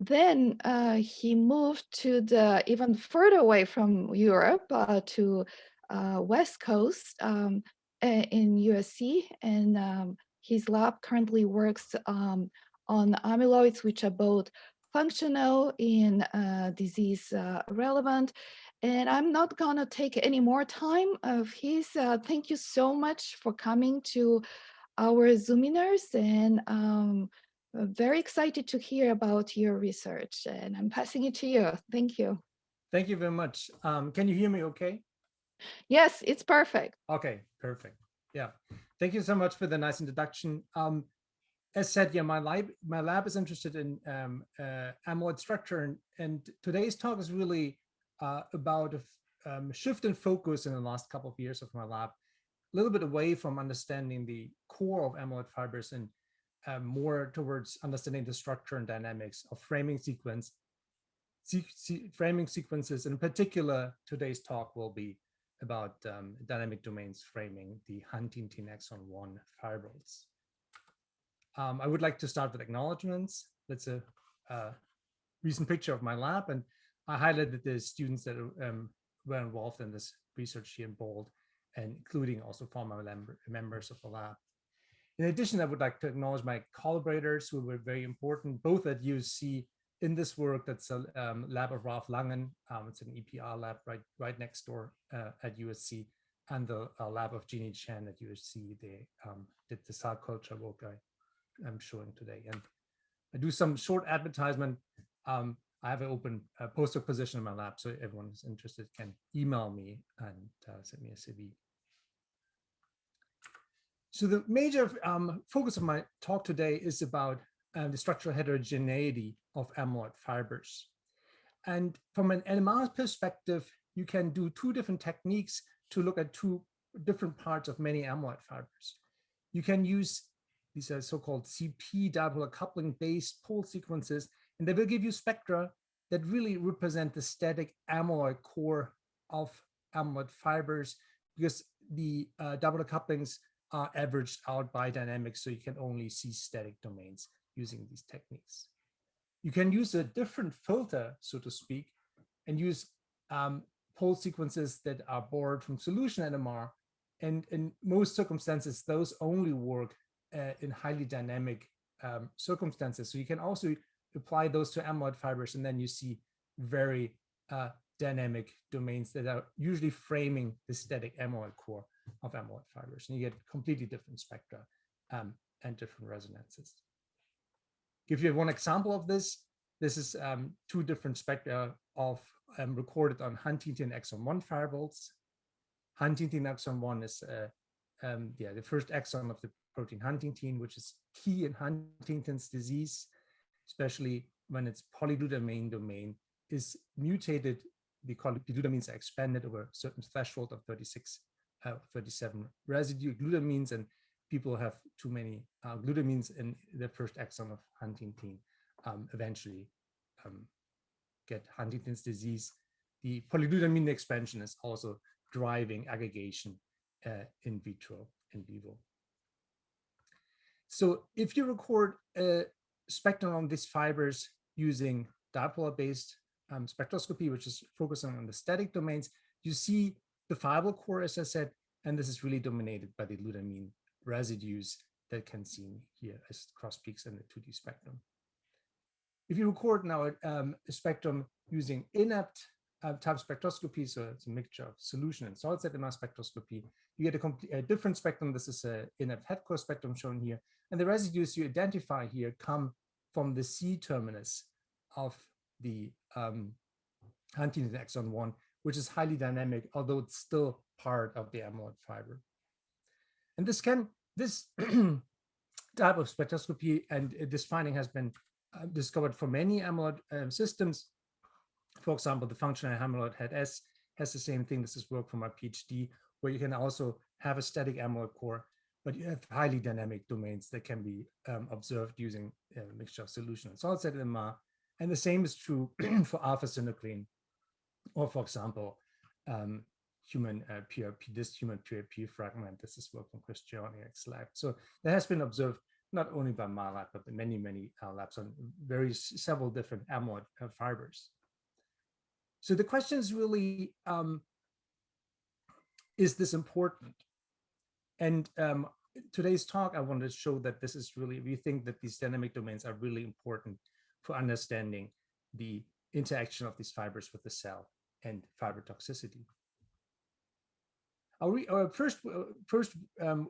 Then he moved to the even further away from Europe to West Coast in USC, and his lab currently works on amyloids, which are both functional and disease relevant. And I'm not gonna take any more time of his. Thank you so much for coming to our Zoominars, and very excited to hear about your research, and I'm passing it to you. Thank you. Thank you very much. Can you hear me okay? Yes, it's perfect. Okay, perfect. Yeah, thank you so much for the nice introduction. As said, yeah, my lab is interested in amyloid structure, and today's talk is really about a shift in focus in the last couple of years of my lab, a little bit away from understanding the core of amyloid fibers and more towards understanding the structure and dynamics of framing sequences. In particular, today's talk will be about dynamic domains framing the Huntingtin exon 1 fibrils. I would like to start with acknowledgements. That's a recent picture of my lab, and I highlighted the students that were involved in this research here in bold, and including also former members of the lab. In addition, I would like to acknowledge my collaborators who were very important, both at USC in this work. That's a lab of Ralph Langen. It's an EPR lab right next door at USC, and the lab of Jeannie Chen at USC. They did the cell culture work I'm showing today. And I do some short advertisement. I have an open postdoc position in my lab, so everyone who's interested can email me and send me a CV. So the major focus of my talk today is about the structural heterogeneity of amyloid fibers. And from an NMR perspective, you can do two different techniques to look at two different parts of many amyloid fibers. You can use these are so-called CP dipolar coupling based pole sequences, and they will give you spectra that really represent the static amyloid core of amyloid fibers, because the dipolar couplings are averaged out by dynamics, so you can only see static domains using these techniques. You can use a different filter, so to speak, and use pole sequences that are borrowed from solution NMR, and in most circumstances, those only work in highly dynamic circumstances. So you can also apply those to amyloid fibers, and then you see very dynamic domains that are usually framing the static amyloid core of amyloid fibers. And you get completely different spectra and different resonances. Give you one example of this. This is two different spectra of recorded on Huntingtin exon 1 fibrils. Huntingtin exon 1 is the first exon of the protein Huntingtin, which is key in Huntington's disease, especially when its polyglutamine domain is mutated. The glutamines are expanded over a certain threshold of 37 residue glutamines, and people have too many glutamines in the first exon of Huntingtin eventually get Huntington's disease. The polyglutamine expansion is also driving aggregation in vitro, in vivo. So if you record a spectrum on these fibers using dipolar-based spectroscopy, which is focusing on the static domains, you see the fibril core, as I said, and this is really dominated by the glutamine residues that can be seen here as cross peaks in the 2D spectrum. If you record now a spectrum using inept type spectroscopy, so it's a mixture of solution and solid state MR spectroscopy, you get a different spectrum. This is an inept headcore spectrum shown here. And the residues you identify here come from the C terminus of the Huntingtin exon 1, which is highly dynamic, although it's still part of the amyloid fiber. And this type of spectroscopy and this finding has been discovered for many amyloid systems. For example, the functional amyloid head S has the same thing. This is work from my PhD, where you can also have a static amyloid core, but you have highly dynamic domains that can be observed using a mixture of solution and solid state MR. And the same is true for alpha-synuclein, or for example, human PRP, this human PRP fragment. This is work from Chris Joniak's lab. So that has been observed not only by my lab, but many, many labs on several different amyloid fibers. So the question is really, is this important? And today's talk, I wanted to show that this is really, we think that these dynamic domains are really important for understanding the interaction of these fibers with the cell and fiber toxicity. Our first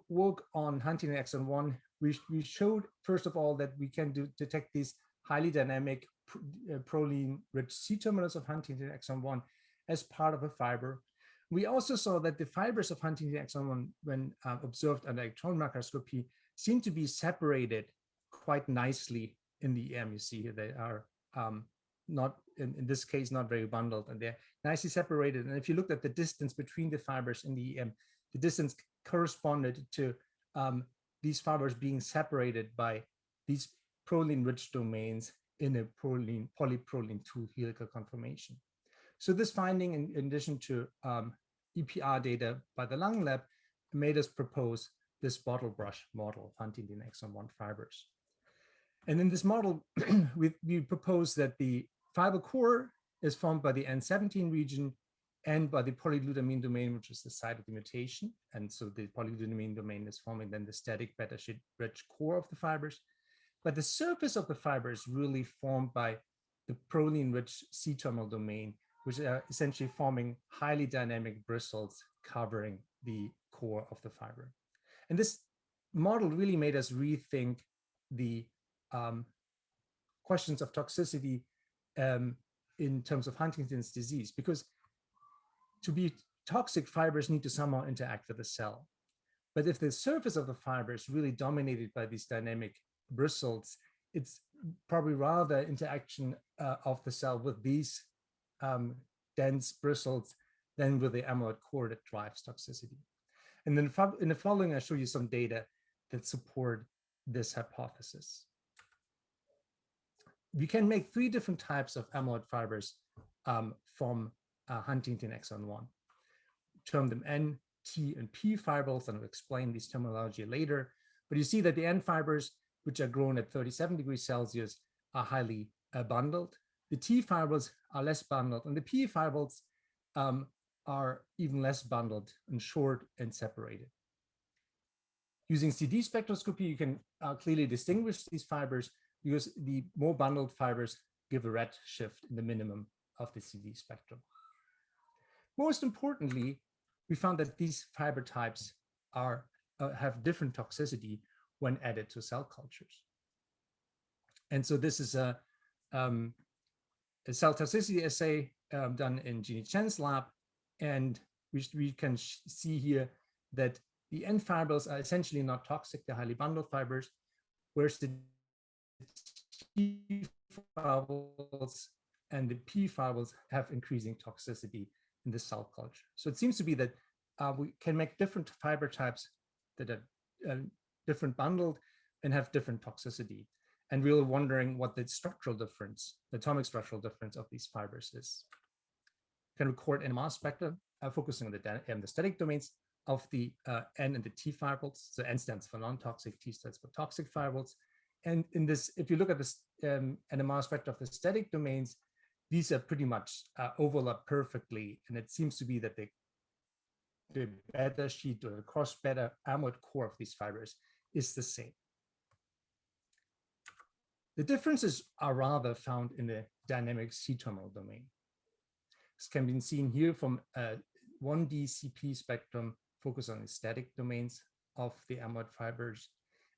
work on Huntingtin exon 1, we showed, first of all, that we can detect these highly dynamic proline-rich C-terminus of Huntingtin exon 1 as part of a fiber. We also saw that the fibers of Huntingtin exon 1, when observed under electron microscopy, seem to be separated quite nicely in the EM. You see here they are not, in this case, not very bundled, and they're nicely separated. And if you looked at the distance between the fibers in the EM, the distance corresponded to these fibers being separated by these proline-rich domains in a polyproline 2 helical conformation. So this finding, in addition to EPR data by the Lung Lab, made us propose this bottle brush model of Huntingtin exon 1 fibers. And in this model, we propose that the fiber core is formed by the N17 region and by the polyglutamine domain, which is the site of the mutation. And so the polyglutamine domain is forming then the static beta-sheet-rich core of the fibers. But the surface of the fiber is really formed by the proline-rich C-terminal domain, which are essentially forming highly dynamic bristles covering the core of the fiber. And this model really made us rethink the questions of toxicity in terms of Huntington's disease, because to be toxic, fibers need to somehow interact with the cell. But if the surface of the fiber is really dominated by these dynamic bristles, it's probably rather interaction of the cell with these dense bristles than with the amyloid core that drives toxicity. And then in the following, I'll show you some data that support this hypothesis. We can make 3 different types of amyloid fibers from Huntingtin exon 1. Term them N, T, and P fibrils, and I'll explain this terminology later. But you see that the N fibers, which are grown at 37 degrees Celsius, are highly bundled. The T fibrils are less bundled, and the P fibrils are even less bundled and short and separated. Using CD spectroscopy, you can clearly distinguish these fibers because the more bundled fibers give a red shift in the minimum of the CD spectrum. Most importantly, we found that these fiber types have different toxicity when added to cell cultures. And so this is a cell toxicity assay done in Jeannie Chen's lab, and we can see here that the N fibrils are essentially not toxic, they're highly bundled fibers, whereas the T fibrils and the P fibrils have increasing toxicity in the cell culture. So it seems to be that we can make different fiber types that are different bundled and have different toxicity. And we were wondering what the structural difference, the atomic structural difference of these fibers is. You can record NMR spectra focusing on the static domains of the N and the T fibrils. So N stands for non-toxic, T stands for toxic fibrils. And in this, if you look at this NMR spectra of the static domains, these are pretty much overlap perfectly. And it seems to be that the beta sheet or the cross beta amyloid core of these fibers is the same. The differences are rather found in the dynamic C-terminal domain. This can be seen here from a 1D CP spectrum focused on the static domains of the amyloid fibers.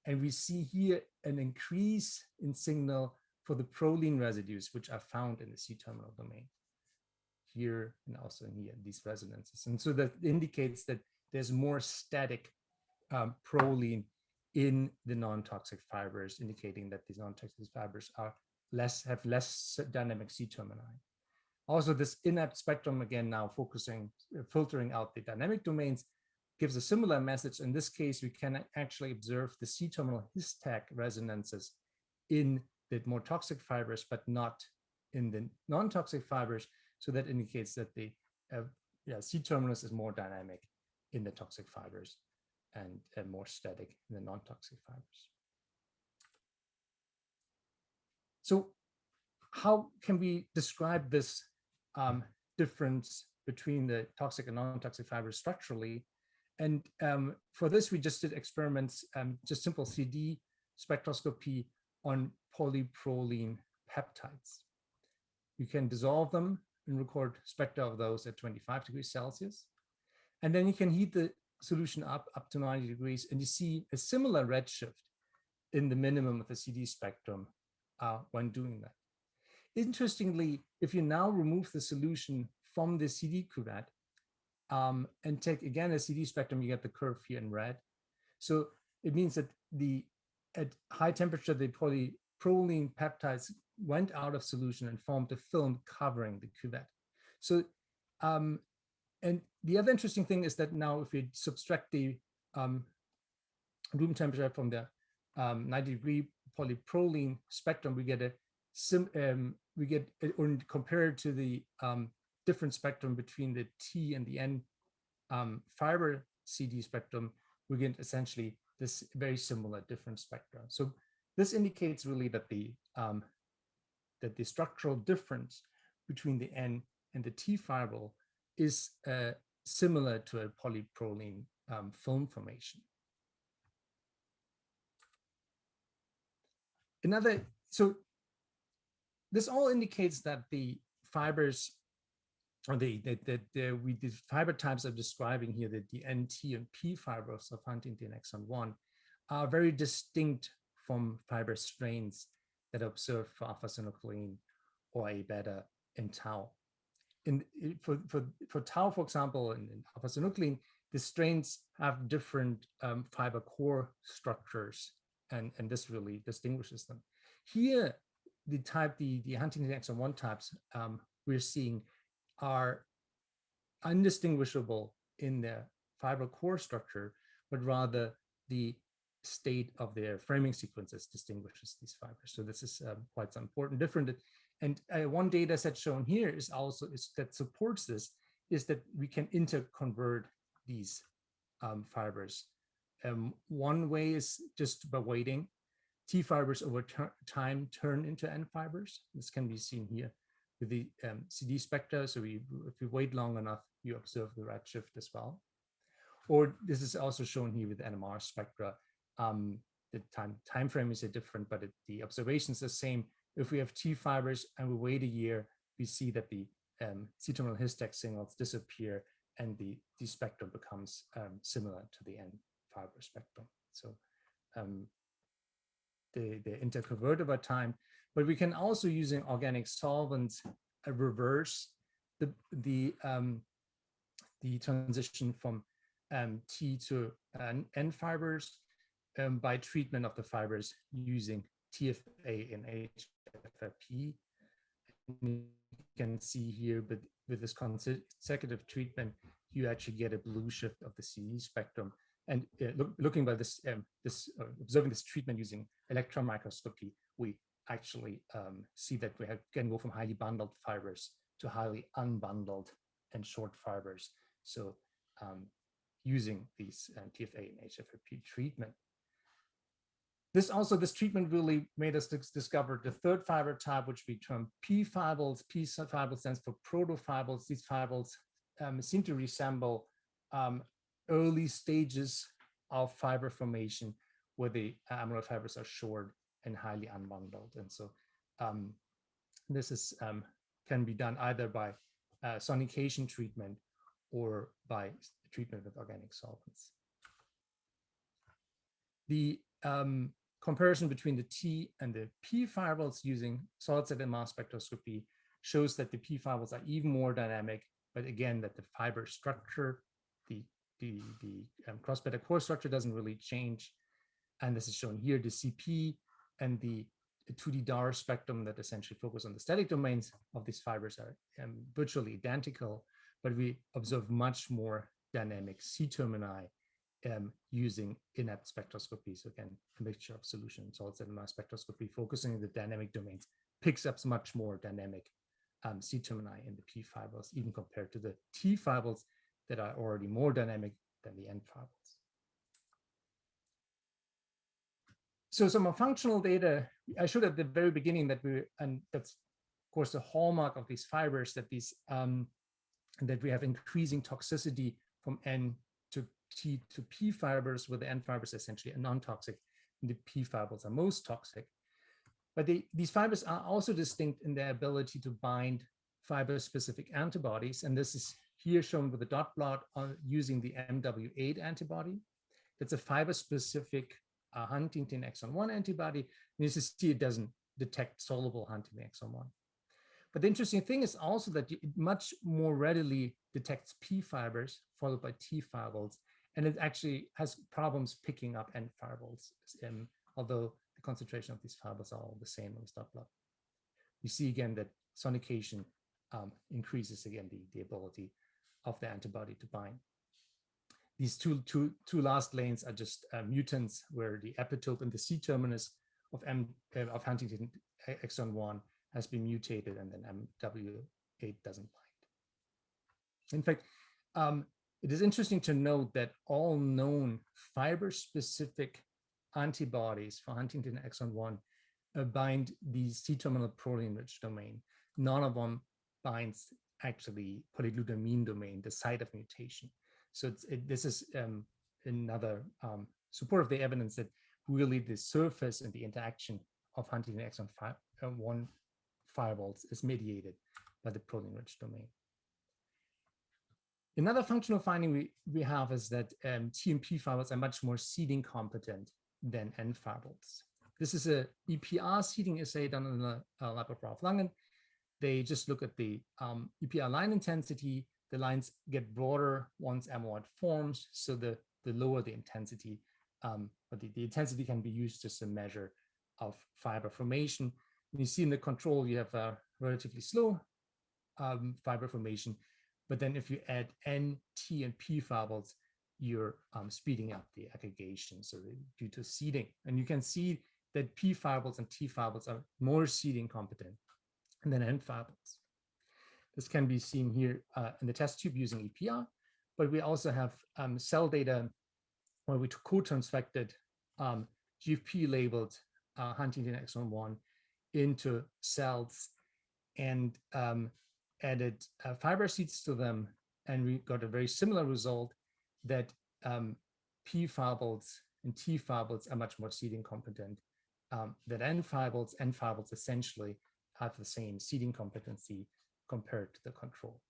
And we see here an increase in signal for the proline residues, which are found in the C-terminal domain. Here and also in here, these resonances. And so that indicates that there's more static proline in the non-toxic fibers, indicating that these non-toxic fibers are have less dynamic C-termini. Also, this INAPT spectrum, again, now filtering out the dynamic domains, gives a similar message. In this case, we can actually observe the C-terminal HISTAG resonances in the more toxic fibers, but not in the non-toxic fibers. So that indicates that the C-terminus is more dynamic in the toxic fibers and more static in the non-toxic fibers. So how can we describe this difference between the toxic and non-toxic fibers structurally? And for this, we just did experiments, just simple CD spectroscopy on polyproline peptides. You can dissolve them and record spectra of those at 25 degrees Celsius. And then you can heat the solution up to 90 degrees, and you see a similar redshift in the minimum of the CD spectrum when doing that. Interestingly, if you now remove the solution from the CD cuvette and take again a CD spectrum, you get the curve here in red. So it means that at high temperature, the polyproline peptides went out of solution and formed a film covering the cuvette. So, and the other interesting thing is that now if we subtract the room temperature from the 90-degree polyproline spectrum, we get compared to the different spectrum between the T and the N fiber CD spectrum, we get essentially this very similar different spectra. So this indicates really that the structural difference between the N and the T fibril is similar to a polyproline film formation. So this all indicates that the fibers, or the fiber types I'm describing here, that the NT and P fibers of Huntington exon 1 are very distinct from fiber strains that are observed for alpha-synuclein or A beta and tau. For tau, for example, and alpha-synuclein, the strains have different fiber core structures, and this really distinguishes them. Here, the Huntington exon 1 types we're seeing are undistinguishable in their fiber core structure, but rather the state of their framing sequences distinguishes these fibers. So this is quite important, different. And one data set shown here is also that supports this is that we can interconvert these fibers. One way is just by waiting. T fibers over time turn into N fibers. This can be seen here with the CD spectra. So if we wait long enough, you observe the redshift as well. Or this is also shown here with NMR spectra. The time frame is different, but the observation is the same. If we have T fibers and we wait a year, we see that the C-terminal HISTAG signals disappear and the spectrum becomes similar to the N fiber spectrum. So they interconvert over time, But we can also, using organic solvents, reverse the transition from T to N fibers by treatment of the fibers using TFA and HFP. And you can see here, but with this consecutive treatment, you actually get a blue shift of the CE spectrum. And looking by this, observing this treatment using electron microscopy, we actually see that we can go from highly bundled fibers to highly unbundled and short fibers. So using these TFA and HFP treatment. This treatment really made us discover the third fiber type, which we term P fibrils. P fibrils stands for protofibrils. These fibrils seem to resemble early stages of fiber formation, where the amyloid fibers are short and highly unbundled. And so this is can be done either by sonication treatment or by treatment with organic solvents. The comparison between the T and the P fibrils using solid-state and mass spectroscopy shows that the P fibrils are even more dynamic, but again, that the fiber structure, the cross-beta core structure doesn't really change. And this is shown here, the CP and the 2D DAR spectrum that essentially focus on the static domains of these fibers are virtually identical, but we observe much more dynamic C-termini using inept spectroscopy. So again, a mixture of solution, solid-state and mass spectroscopy, focusing on the dynamic domains, picks up much more dynamic C-termini in the P fibrils, even compared to the T fibrils that are already more dynamic than the N fibrils. So some functional data, I showed at the very beginning that and that's of course the hallmark of these fibers, that that we have increasing toxicity from N to T to P fibers, where the N fibers essentially are non-toxic and the P fibrils are most toxic. But these fibers are also distinct in their ability to bind fiber-specific antibodies. And this is here shown with a dot plot using the MW8 antibody. That's a fiber-specific Huntington exon 1 antibody. And you see it doesn't detect soluble Huntington exon 1. But the interesting thing is also that it much more readily detects P fibers followed by T fibrils. And it actually has problems picking up N fibrils, although the concentration of these fibers are all the same on the dot plot. You see again that sonication increases again the ability of the antibody to bind. These two last lanes are just mutants where the epitope and the C-terminus of Huntington exon 1 has been mutated, and then MW8 doesn't bind. In fact, it is interesting to note that all known fiber-specific antibodies for Huntington exon 1 bind the C-terminal protein-rich domain. None of them binds actually polyglutamine domain, the site of mutation. So this is another support of the evidence that really the surface and the interaction of Huntington exon 1 fibrils is mediated by the protein-rich domain. Another functional finding we have is that T and P fibrils are much more seeding competent than N fibrils. This is a EPR seeding assay done in the lab of Ralph Langen. They just look at the EPR line intensity. The lines get broader once amyloid forms, so the lower the intensity, but the intensity can be used as a measure of fiber formation. And you see in the control, you have a relatively slow fiber formation, but then if you add N, T, and P fibrils, you're speeding up the aggregation, so due to seeding. And you can see that P fibrils and T fibrils are more seeding competent than N fibrils. This can be seen here in the test tube using EPR, but we also have cell data where we co-transfected GFP labeled Huntington exon 1 into cells and added fiber seeds to them, and we got a very similar result that P fibrils and T fibrils are much more seeding competent than N fibrils. N fibrils essentially have the same seeding competency compared to the control.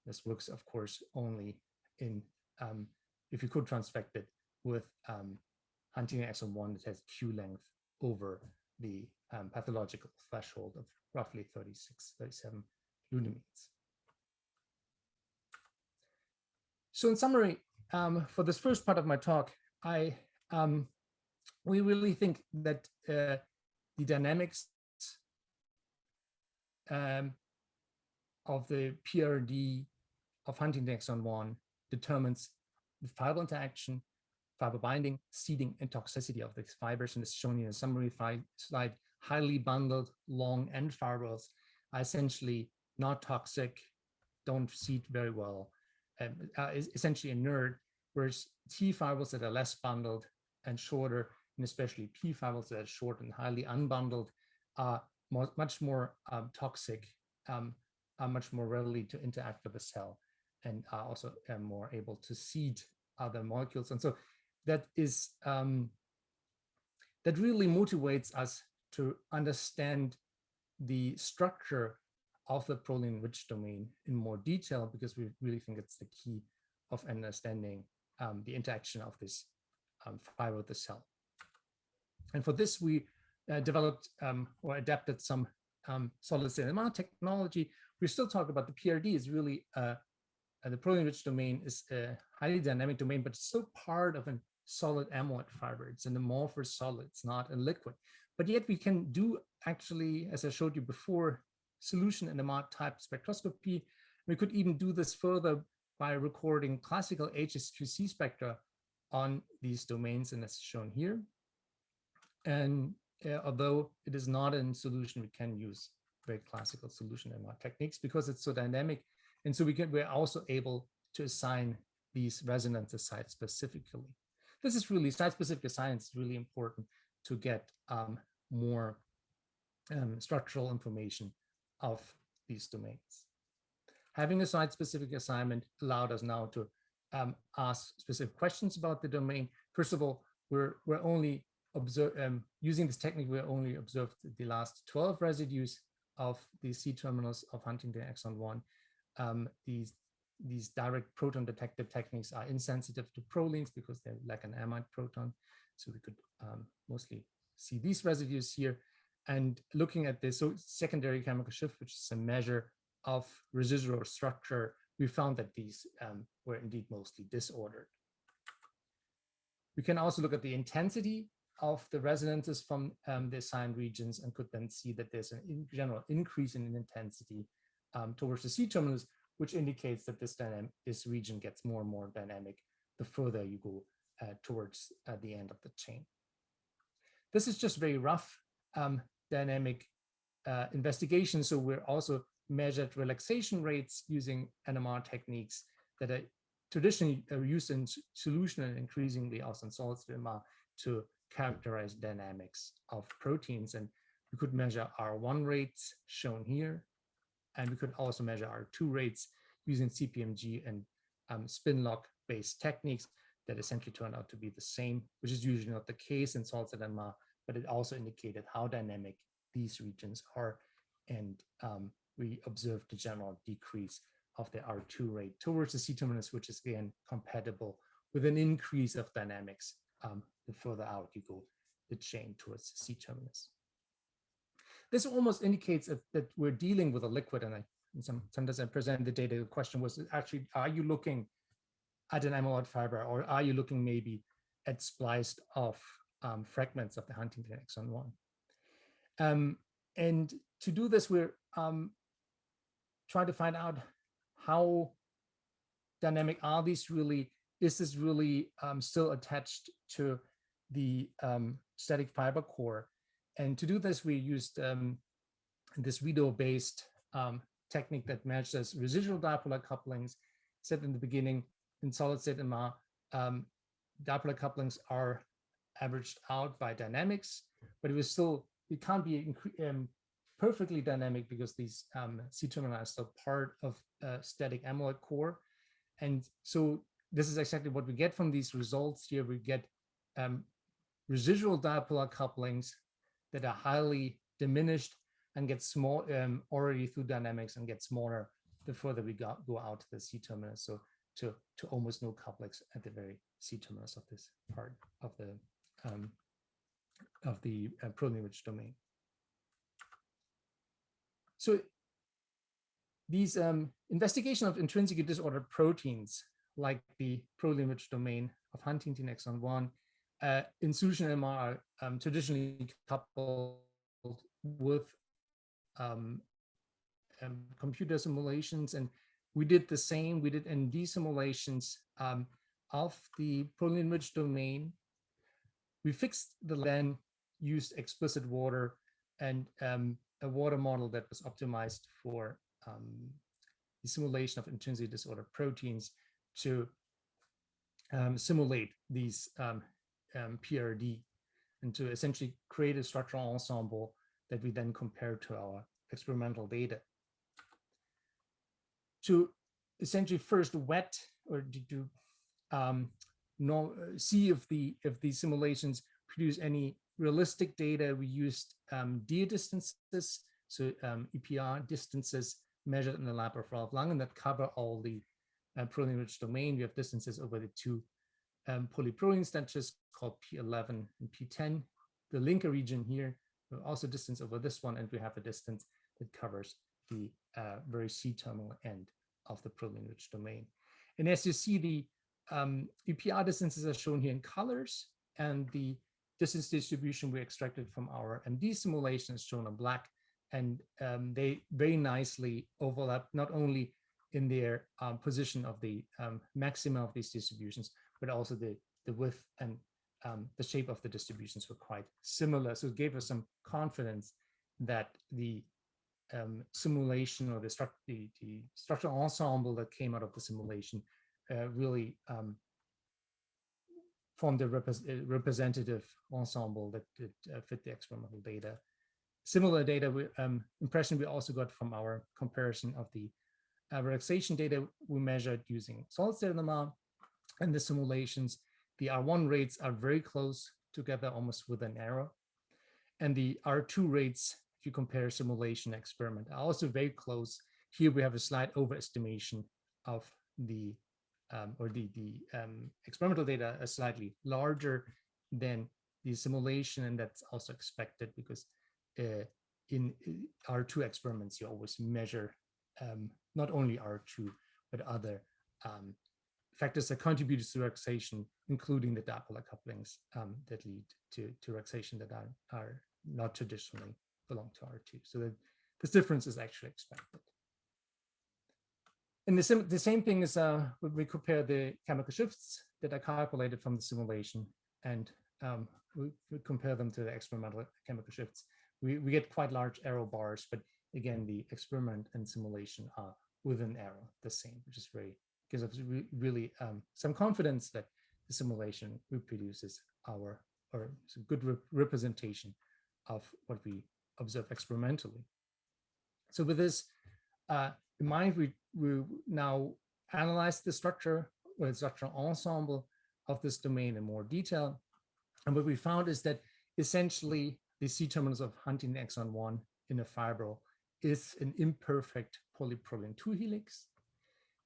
This works, of course, only in if you could transfect it with Huntington exon 1 that has Q length over the pathological threshold of roughly 36, 37 lunemeters. So in summary, for this first part of my talk, we really think that the dynamics of the PRD of Huntington exon 1 determines the fiber interaction, fiber binding, seeding, and toxicity of these fibers. And it's shown in a summary slide. Highly bundled long end fibers are essentially not toxic, don't seed very well, is essentially inert, whereas T fibers that are less bundled and shorter, and especially P fibers that are short and highly unbundled, are much more toxic, are much more readily to interact with the cell, and are also more able to seed other molecules. And so that is that really motivates us to understand the structure of the proline-rich domain in more detail, because we really think it's the key of understanding the interaction of this fiber with the cell. And for this, we developed or adapted some solid-state NMR technology. We still talk about the PRD is really the proline-rich domain is a highly dynamic domain, but it's still part of a solid amyloid fiber. It's an amorphous solid, it's not a liquid. But yet we can do actually, as I showed you before, solution NMR type spectroscopy. We could even do this further by recording classical HSQC spectra on these domains, and that's shown here. And although it is not in solution, we can use very classical solution NMR techniques because it's so dynamic. And so we're also able to assign these resonances site specifically. This is really site-specific science is really important to get more structural information of these domains. Having a site-specific assignment allowed us now to ask specific questions about the domain. First of all, we're only using this technique, we're only observed the last 12 residues of the C-terminus of Huntington exon 1. These direct proton detective techniques are insensitive to prolines because they lack an amide proton. So we could mostly see these residues here. And looking at this secondary chemical shift, which is a measure of residual structure, we found that these were indeed mostly disordered. We can also look at the intensity of the resonances from the assigned regions and could then see that there's a general increase in intensity towards the C-terminus, which indicates that this region gets more and more dynamic the further you go towards the end of the chain. This is just very rough dynamic investigation. So we're also measured relaxation rates using NMR techniques that are traditionally used in solution and increasingly also in solid-state NMR to characterize dynamics of proteins. And we could measure R1 rates shown here. And we could also measure R2 rates using CPMG and spin lock based techniques that essentially turned out to be the same, which is usually not the case in solid-state NMR, but it also indicated how dynamic these regions are. And we observed the general decrease of the R2 rate towards the C-terminus, which is again compatible with an increase of dynamics the further out you go the chain towards the C-terminus. This almost indicates that we're dealing with a liquid, and sometimes I present the data. The question was actually, are you looking at an amyloid fiber, or are you looking maybe at spliced off fragments of the Huntington exon 1? And to do this, we're trying to find out how dynamic are these really? Is this really still attached to the static fiber core? And to do this, we used this Widow-based technique that measures residual dipolar couplings. Said in the beginning, in solid-state NMR, dipolar couplings are averaged out by dynamics, but it can't be perfectly dynamic because these C-terminal are still part of static amyloid core. And so this is exactly what we get from these results here. We get residual dipolar couplings that are highly diminished and get small already through dynamics and get smaller the further we go out to the C-terminus. So to almost no couplings at the very C-terminus of this part of the proline-rich domain. So these investigation of intrinsically disordered proteins, like the protein-rich domain of Huntington exon 1, in solution NMR are traditionally coupled with computer simulations, and we did the same. We did ND simulations of the protein-rich domain. We fixed then used explicit water and a water model that was optimized for the simulation of intrinsically disordered proteins to simulate these PRD and to essentially create a structural ensemble that we then compare to our experimental data. To essentially first wet or to see if the simulations produce any realistic data, we used DEAR distances, so EPR distances measured in the lab of Ralph Langen that cover all the protein-rich domain. We have distances over the two polyprotein structures called P11 and P10. The linker region here, also distance over this one, and we have a distance that covers the very C-terminal end of the protein-rich domain. And as you see, the EPR distances are shown here in colors, and the distance distribution we extracted from our MD simulation is shown in black, and they very nicely overlap, not only in their position of the maxima of these distributions, but also the width and the shape of the distributions were quite similar. So it gave us some confidence that the simulation or the structural ensemble that came out of the simulation really formed a representative ensemble that fit the experimental data. Similar data impression we also got from our comparison of the relaxation data we measured using solid-state NMR and the simulations. The R1 rates are very close together, almost with an error. And the R2 rates, if you compare simulation experiment, are also very close. Here we have a slight overestimation of the experimental data are slightly larger than the simulation, and that's also expected because in R2 experiments you always measure not only R2 but other factors that contribute to relaxation, including the dipolar couplings that lead to relaxation that are not traditionally belong to R2. So that this difference is actually expected. And the same thing is when we compare the chemical shifts that are calculated from the simulation and we compare them to the experimental chemical shifts, we get quite large error bars, but again, the experiment and simulation are within error the same, which is gives us really some confidence that the simulation reproduces or is a good representation of what we observe experimentally. So with this in mind, we now analyze the structure or the structural ensemble of this domain in more detail. And what we found is that essentially the C-terminus of Huntington exon 1 in a fibril is an imperfect polyprotein 2 helix.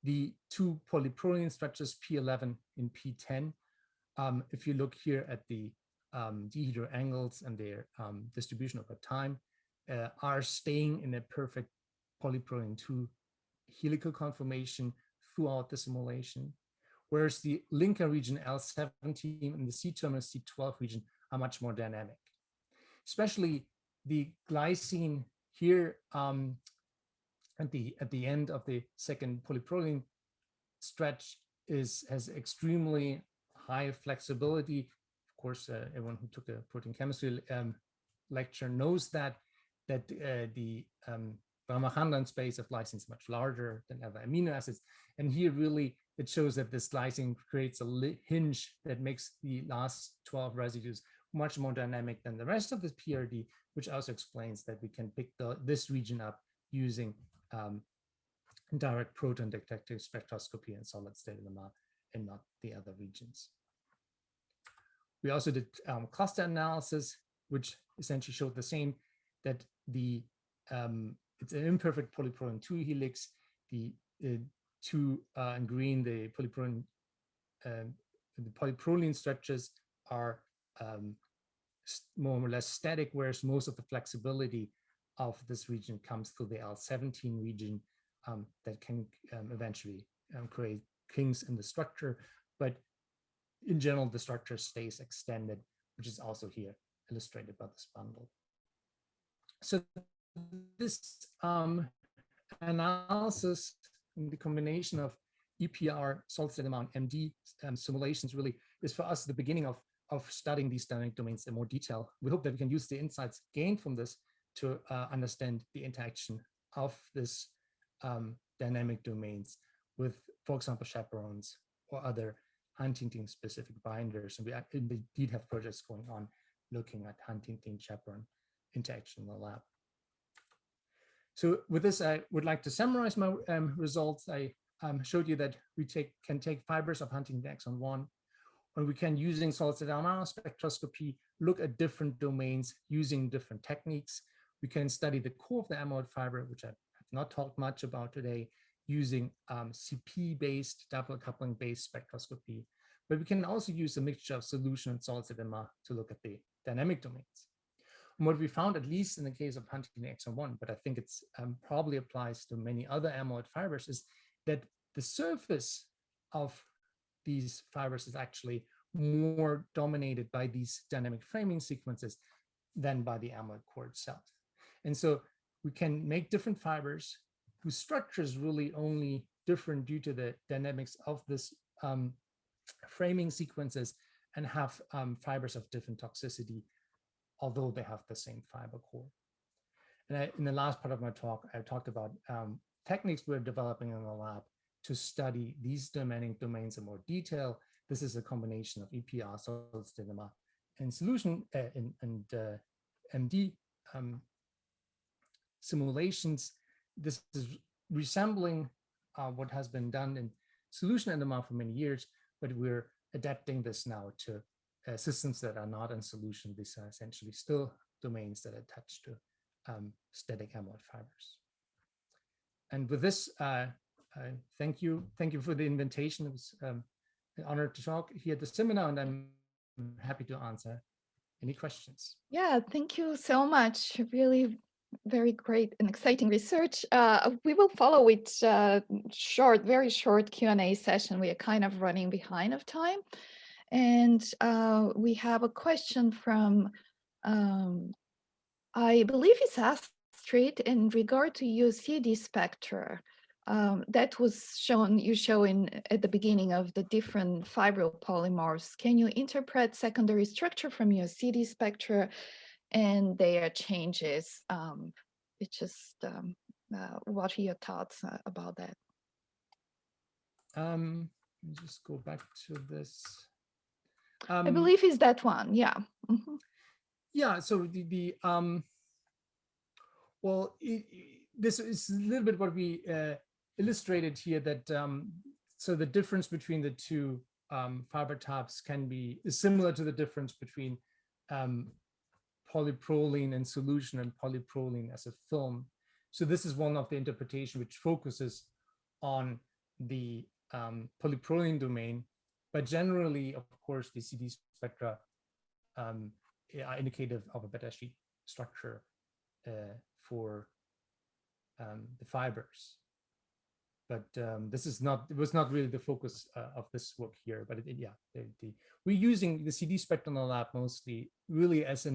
The two polyprotein structures P11 and P10, if you look here at the dihedral angles and their distribution over time, are staying in a perfect polyprotein 2 helical conformation throughout the simulation, whereas the linker region L17 and the C-terminus C12 region are much more dynamic. Especially the glycine here at the end of the second polyprotein stretch has extremely high flexibility. Of course, everyone who took a protein chemistry lecture knows that the Ramakrishnan space of glycine is much larger than other amino acids. And here really it shows that this glycine creates a hinge that makes the last 12 residues much more dynamic than the rest of the PRD, which also explains that we can pick this region up using direct proton detector spectroscopy and solid-state NMR and not the other regions. We also did cluster analysis, which essentially showed the same, that it's an imperfect polyprotein 2 helix. The two in green, the polyprotein structures are more or less static, whereas most of the flexibility of this region comes through the L17 region that can eventually create kinks in the structure. But in general, the structure stays extended, which is also here illustrated by this bundle. So this analysis in the combination of EPR, salt-state amount, MD simulations really is for us the beginning of studying these dynamic domains in more detail. We hope that we can use the insights gained from this to understand the interaction of this dynamic domains with, for example, chaperones or other Huntington-specific binders. And we indeed have projects going on looking at Huntington-chaperone interaction in the lab. So with this, I would like to summarize my results. I showed you that we can take fibers of Huntington exon 1, and we can, using salt-state NMR spectroscopy, look at different domains using different techniques. We can study the core of the amyloid fiber, which I have not talked much about today, using CP-based, double coupling-based spectroscopy. But we can also use a mixture of solution and salt-state NMR to look at the dynamic domains. And what we found, at least in the case of Huntington exon 1, but I think it's probably applies to many other amyloid fibers, is that the surface of these fibers is actually more dominated by these dynamic framing sequences than by the amyloid core itself. And so we can make different fibers whose structure is really only different due to the dynamics of this framing sequences, and have fibers of different toxicity, although they have the same fiber core. And in the last part of my talk, I talked about techniques we're developing in the lab to study these dynamic domains in more detail. This is a combination of EPR, salt-state NMR, and solution and MD simulations. This is resembling what has been done in solution NMR for many years, but we're adapting this now to systems that are not in solution. These are essentially still domains that are attached to static amyloid fibers. And with this, thank you for the invitation. It was an honor to talk here at the seminar, and I'm happy to answer any questions. Yeah, thank you so much. Really very great and exciting research. We will follow with very short Q&A session. We are kind of running behind of time. And we have a question from, I believe it's Astrid, in regard to your CD spectra. That was you showing at the beginning of the different fibropolymorphs. Can you interpret secondary structure from your CD spectra and their changes? It's just, what are your thoughts about that? Let me just go back to this. I believe it's that one, yeah. Mm-hmm. Yeah, so well, this is a little bit what we illustrated here, that so the difference between the two fiber types is similar to the difference between polyproline in solution and polyproline as a film. So this is one of the interpretation which focuses on the polyproline domain, but generally, of course, the CD spectra are indicative of a beta sheet structure for the fibers. But this is not, it was not really the focus of this work here, but we're using the CD spectrum in the lab mostly really as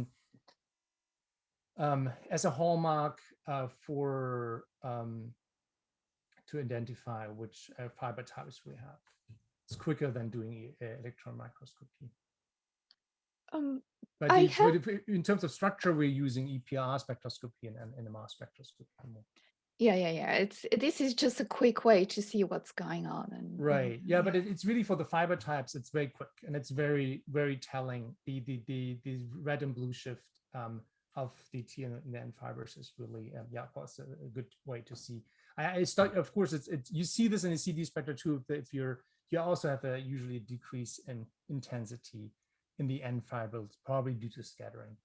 a hallmark for to identify which fiber types we have. It's quicker than doing electron microscopy. But in terms of structure, we're using EPR spectroscopy and NMR spectroscopy more. Yeah. This is just a quick way to see what's going on. Right. Yeah, but it's really for the fiber types. It's very quick and it's very, very telling. The red and blue shift of the T and the N fibers is really of course a good way to see. Of course, it's you see this in the CD spectra too. If you also have usually a decrease in intensity in the N fibers, probably due to scattering,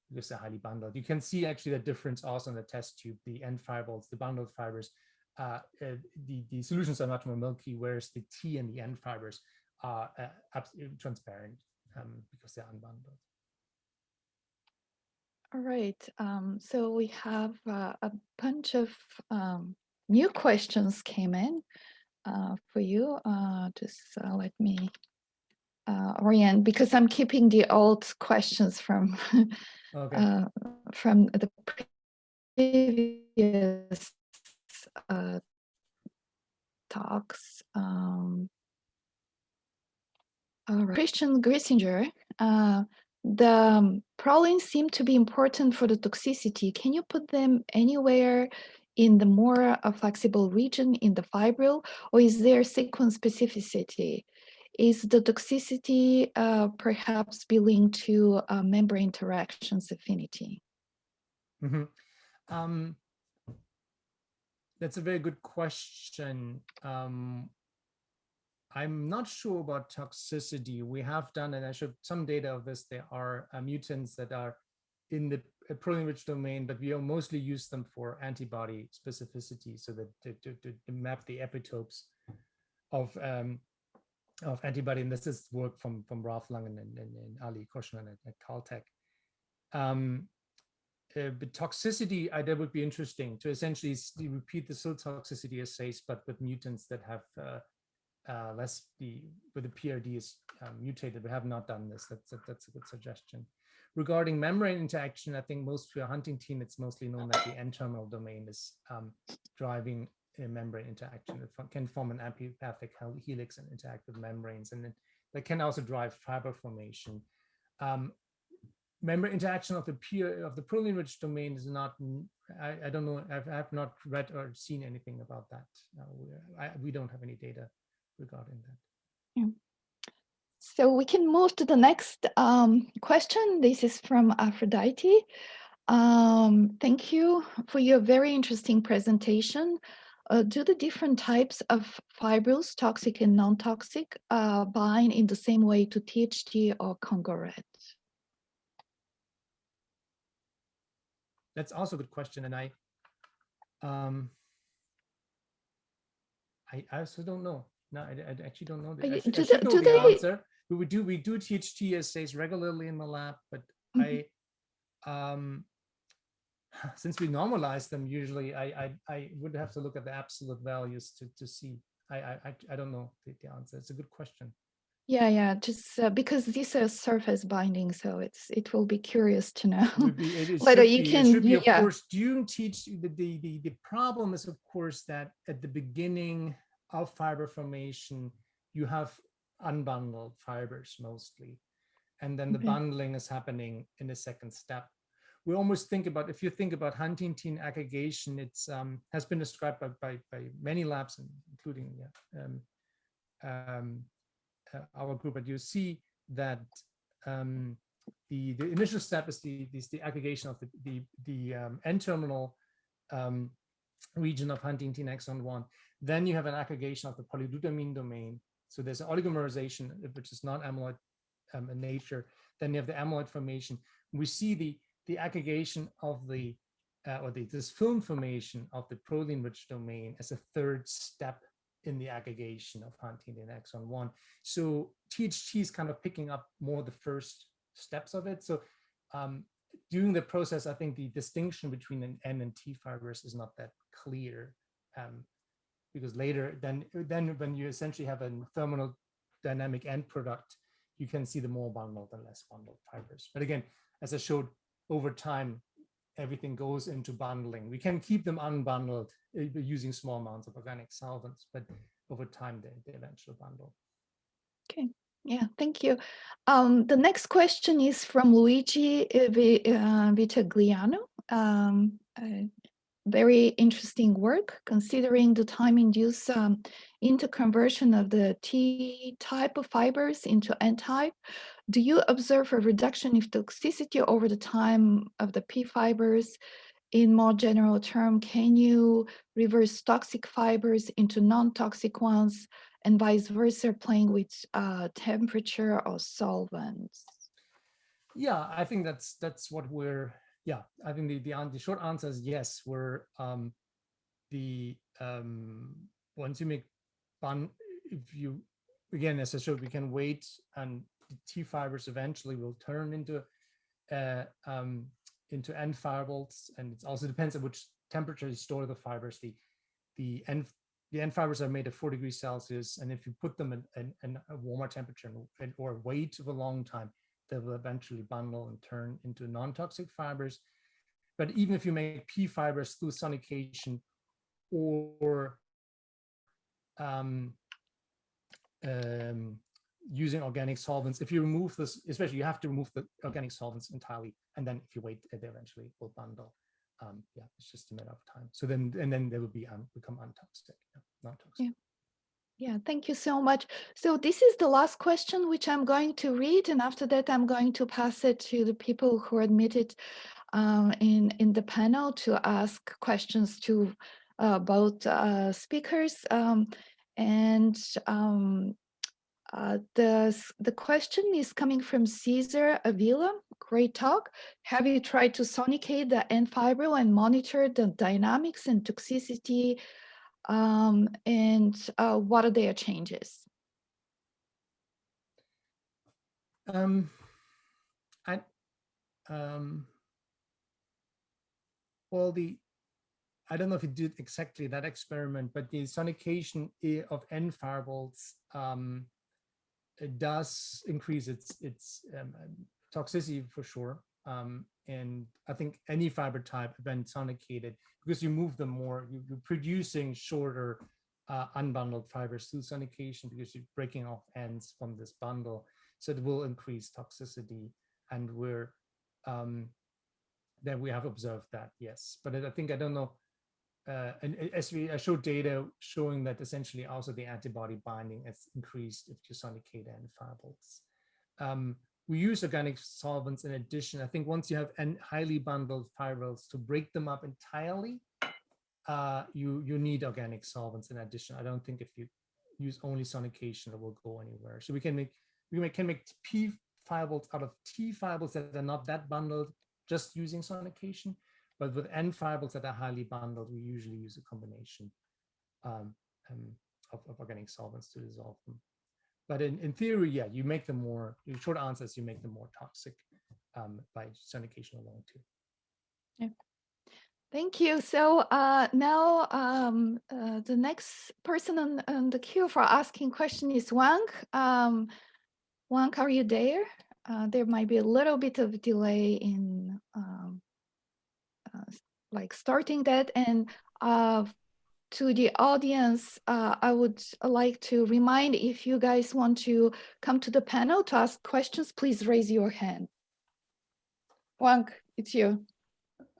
because they're highly bundled. You can see actually the difference also in the test tube. The N fibers, the bundled fibers, the solutions are much more milky, whereas the T and the N fibers are absolutely transparent because they're unbundled. All right. So we have a bunch of new questions came in for you. Just let me orient, because I'm keeping the old questions Okay. uh, from the previous talks. All right. Christian Grissinger, the prolines seem to be important for the toxicity. Can you put them anywhere in the more flexible region in the fibril, or is there sequence specificity? Is the toxicity perhaps be linked to membrane interactions affinity? Mhm. That's a very good question. I'm not sure about toxicity. We have done, and I showed some data of this. There are mutants that are in the protein-rich domain, but we mostly use them for antibody specificity, so that to map the epitopes of antibody. And this is work from Ralph Langen and Ali Koshman at Caltech. But toxicity, that would be interesting to essentially repeat the cell toxicity assays, but with mutants that have where the PRD is mutated. We have not done this. That's a good suggestion. Regarding membrane interaction, I think most for Huntington, it's mostly known that the N-terminal domain is driving a membrane interaction. It can form an amphipathic helix and interact with membranes, and that can also drive fiber formation. Membrane interaction of the protein-rich domain is not. I don't know. I have not read or seen anything about that. We don't have any data regarding that. Yeah. So we can move to the next question. This is from Aphrodite. Thank you for your very interesting presentation. Do the different types of fibrils, toxic and non-toxic, bind in the same way to THT or Congo-Red? That's also a good question, and I also don't know. No, I actually don't know. I should know the answer. We do THT assays regularly in the lab, but since we normalize them, usually I would have to look at the absolute values to see. I don't know the answer. It's a good question. Yeah, just because these are surface binding, so it will be curious to know whether you can. It should be, of course. During the problem is, of course, that at the beginning of fiber formation, you have unbundled fibers mostly, and then the bundling is happening in the second step. We almost think about, if you think about Huntington aggregation, it's has been described by many labs, including our group at UC, that the initial step is the aggregation of the N-terminal region of Huntington exon 1. Then you have an aggregation of the polyglutamine domain. So there's an oligomerization, which is not amyloid in nature. Then you have the amyloid formation. We see the aggregation of this film formation of the protein-rich domain as a third step in the aggregation of Huntington exon 1. So THT is kind of picking up more the first steps of it. So during the process, I think the distinction between an N and T fibers is not that clear, because later, then when you essentially have a thermodynamic end product, you can see the more bundled and less bundled fibers. But again, as I showed, over time, everything goes into bundling. We can keep them unbundled using small amounts of organic solvents, but over time they eventually bundle. Okay, yeah, thank you. The next question is from Luigi Vitagliano. Very interesting work considering the time-induced interconversion of the T type of fibers into N type. Do you observe a reduction in toxicity over the time of the P fibers? In more general term, can you reverse toxic fibers into non-toxic ones and vice versa, playing with temperature or solvents? Yeah, I think that's what we're. Yeah, I think the short answer is yes. We're once you make if you, again, as I showed, we can wait, and the T fibers eventually will turn into N fibrils, and it also depends on which temperature you store the fibers. The N fibers are made at 4 degrees Celsius, and if you put them in a warmer temperature or wait for a long time, they will eventually bundle and turn into non-toxic fibers. But even if you make P fibers through sonication or using organic solvents, if you remove this, especially you have to remove the organic solvents entirely, and then if you wait, they eventually will bundle. Yeah, it's just a matter of time. So then they will become untoxic, non-toxic. Yeah, thank you so much. So this is the last question, which I'm going to read, and after that, I'm going to pass it to the people who are admitted in the panel to ask questions to both speakers. The question is coming from Cesar Avila. Great talk. Have you tried to sonicate the N fibril and monitor the dynamics and toxicity? What are their changes? Well, I don't know if it did exactly that experiment, but the sonication of N fibrils it does increase its toxicity for sure. And I think any fiber type when sonicated, because you move them more, you're producing shorter unbundled fibers through sonication because you're breaking off ends from this bundle. So it will increase toxicity, and then we have observed that, yes. But I think, I don't know, and I showed data showing that essentially also the antibody binding has increased if you sonicate N fibrils. We use organic solvents in addition. I think once you have highly bundled fibrils, to break them up entirely, you need organic solvents in addition. I don't think if you use only sonication, it will go anywhere. So we can make P fibrils out of T fibrils that are not that bundled just using sonication. But with N fibrils that are highly bundled, we usually use a combination of organic solvents to dissolve them. But in theory, yeah, you make them more, the short answer is you make them more toxic by sonication alone too. Yeah. Thank you. So now the next person on the queue for asking question is Wang. Wang, are you there? There might be a little bit of delay in like starting that. And to the audience, I would like to remind, if you guys want to come to the panel to ask questions, please raise your hand. Wang, it's you.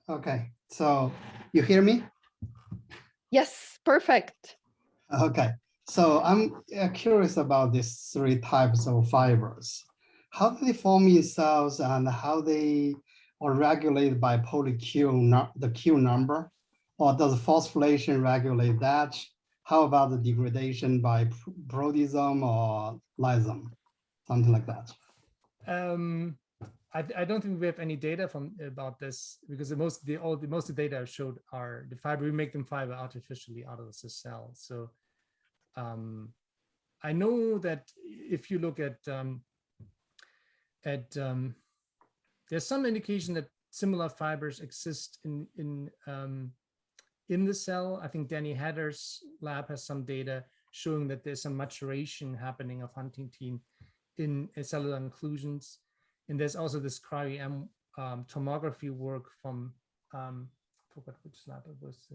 Okay, so you hear me? Yes, perfect. Okay, so I'm curious about these 3 types of fibers. How do they form in cells, and how they are regulated by polyQ, the Q number? Or does phosphorylation regulate that? How about the degradation by proteasome or lysome? Something like that. I don't think we have any data about this, because most of the data I've showed are the fiber. We make them fiber artificially out of the cell. So I know that if you look at there's some indication that similar fibers exist in the cell. I think Danny Hatter's lab has some data showing that there's some maturation happening of huntingtin in cellular inclusions. And there's also this cryo-EM tomography work from, I forgot which lab it was,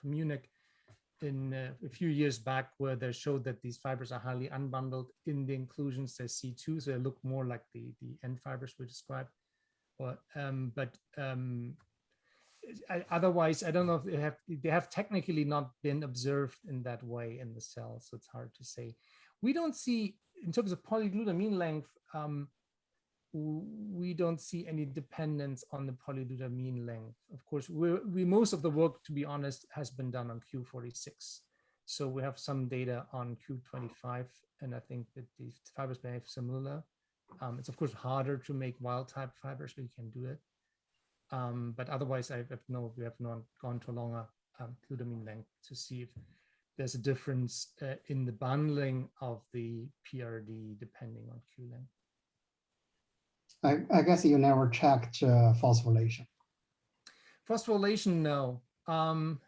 from Munich in a few years back, where they showed that these fibers are highly unbundled in the inclusions. They're C2, so they look more like the N fibers we described. Otherwise, I don't know if they have technically not been observed in that way in the cell, so it's hard to say. We don't see, in terms of polyglutamine length, we don't see any dependence on the polyglutamine length. Of course, most of the work, to be honest, has been done on Q46. So we have some data on Q25, and I think that these fibers behave similar. It's of course harder to make wild type fibers, but you can do it. But otherwise, we have not gone to a longer glutamine length to see if there's a difference in the bundling of the PRD depending on Q length. I guess you never checked phosphorylation. Phosphorylation, no. The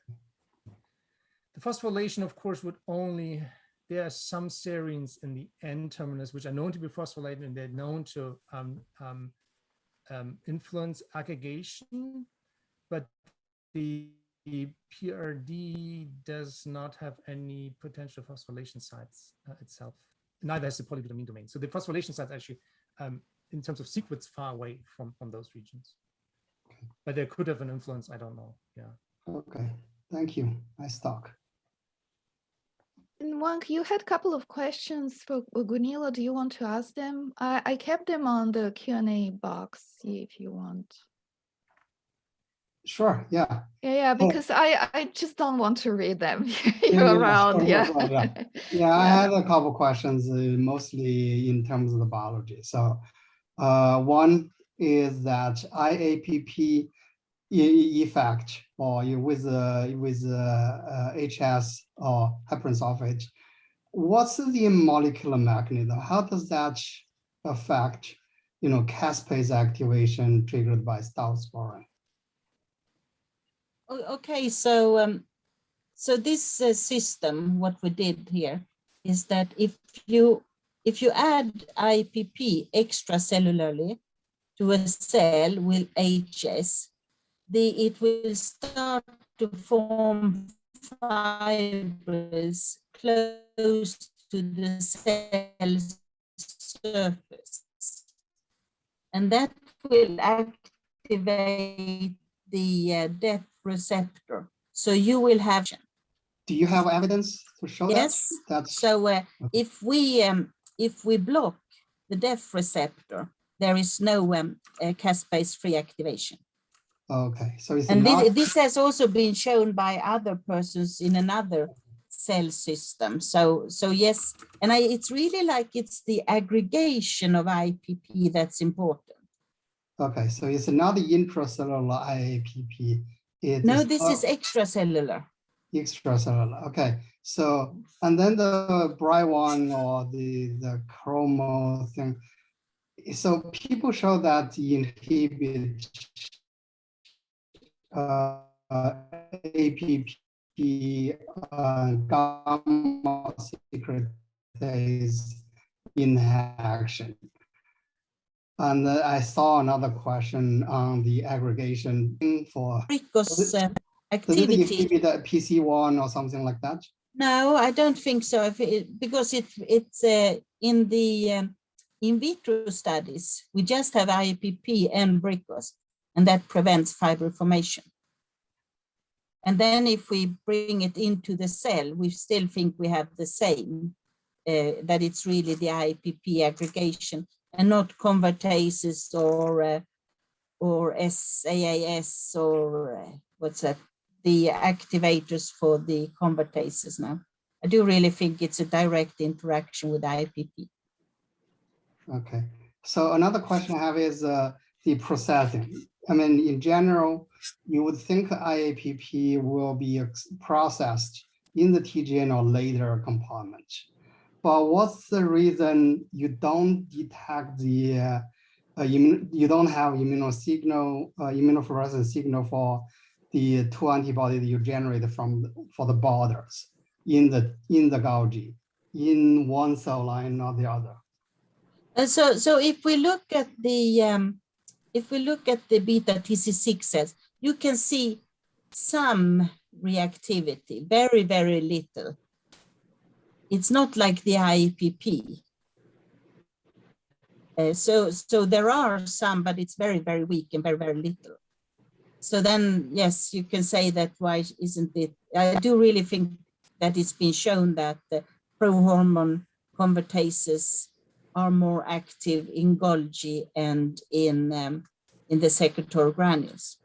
phosphorylation, of course, would only, there are some serines in the N-terminus which are known to be phosphorylated, and they're known to influence aggregation, but the PRD does not have any potential phosphorylation sites itself. Neither has the polyglutamine domain. So the phosphorylation sites actually, in terms of sequence, far away from those regions. But they could have an influence, I don't know. Yeah. Okay, thank you. Nice talk. And Wang, you had a couple of questions for Gunilla. Do you want to ask them? I kept them on the Q&A box, see if you want. Sure, yeah. Yeah, because I just don't want to read them. Yeah, You're around, sure, yeah. sure, yeah. Yeah, I had a couple questions, mostly in terms of the biology. So one is that IAPP effect, or with HS or heparan sulfate, what's the molecular mechanism? How does that affect, caspase activation triggered by staurosporin? Okay, so so this system, what we did here is that if you add IPP extracellularly to a cell with HS, it will start to form fibers close to the cell surface, and that will activate the DEF receptor. So you will have. Do you have evidence to show yes, that? That's so okay. if we block the DEF receptor, there is no caspase-free activation. Okay, so it's And not. this has also been shown by other persons in another cell system. So yes, and it's really like it's the aggregation of IPP that's important. Okay, so it's not the intracellular IAPP. No, this is extracellular. Extracellular. Okay, so and then the bright one or the chromo thing. So people show that inhibit APP gamma secretase in action. And I saw another question on the aggregation for Because activity. Does it activity. inhibit the PC1 or something like that? No, I don't think so. Because it's in the in vitro studies, we just have IAPP and Bricos, and that prevents fiber formation. And then if we bring it into the cell, we still think we have the same, that it's really the IAPP aggregation and not convertases or SAAS or what's that? The activators for the convertases now. I do really think it's a direct interaction with IAPP. Okay, so another question I have is the processing. I mean, in general, you would think IAPP will be processed in the TGN or later compartment. But what's the reason you don't detect the, you don't have immunofluorescence signal for the two antibodies that you generate for the borders in the Golgi, in one cell line, not the other? So if we look at the beta TC6 cells, you can see some reactivity, very, very little. It's not like the IAPP. So there are some, but it's very, very weak and very, very little. So then, yes, you can say that why isn't it? I do really think that it's been shown that the pro-hormone convertases are more active in Golgi and in the secretory granules.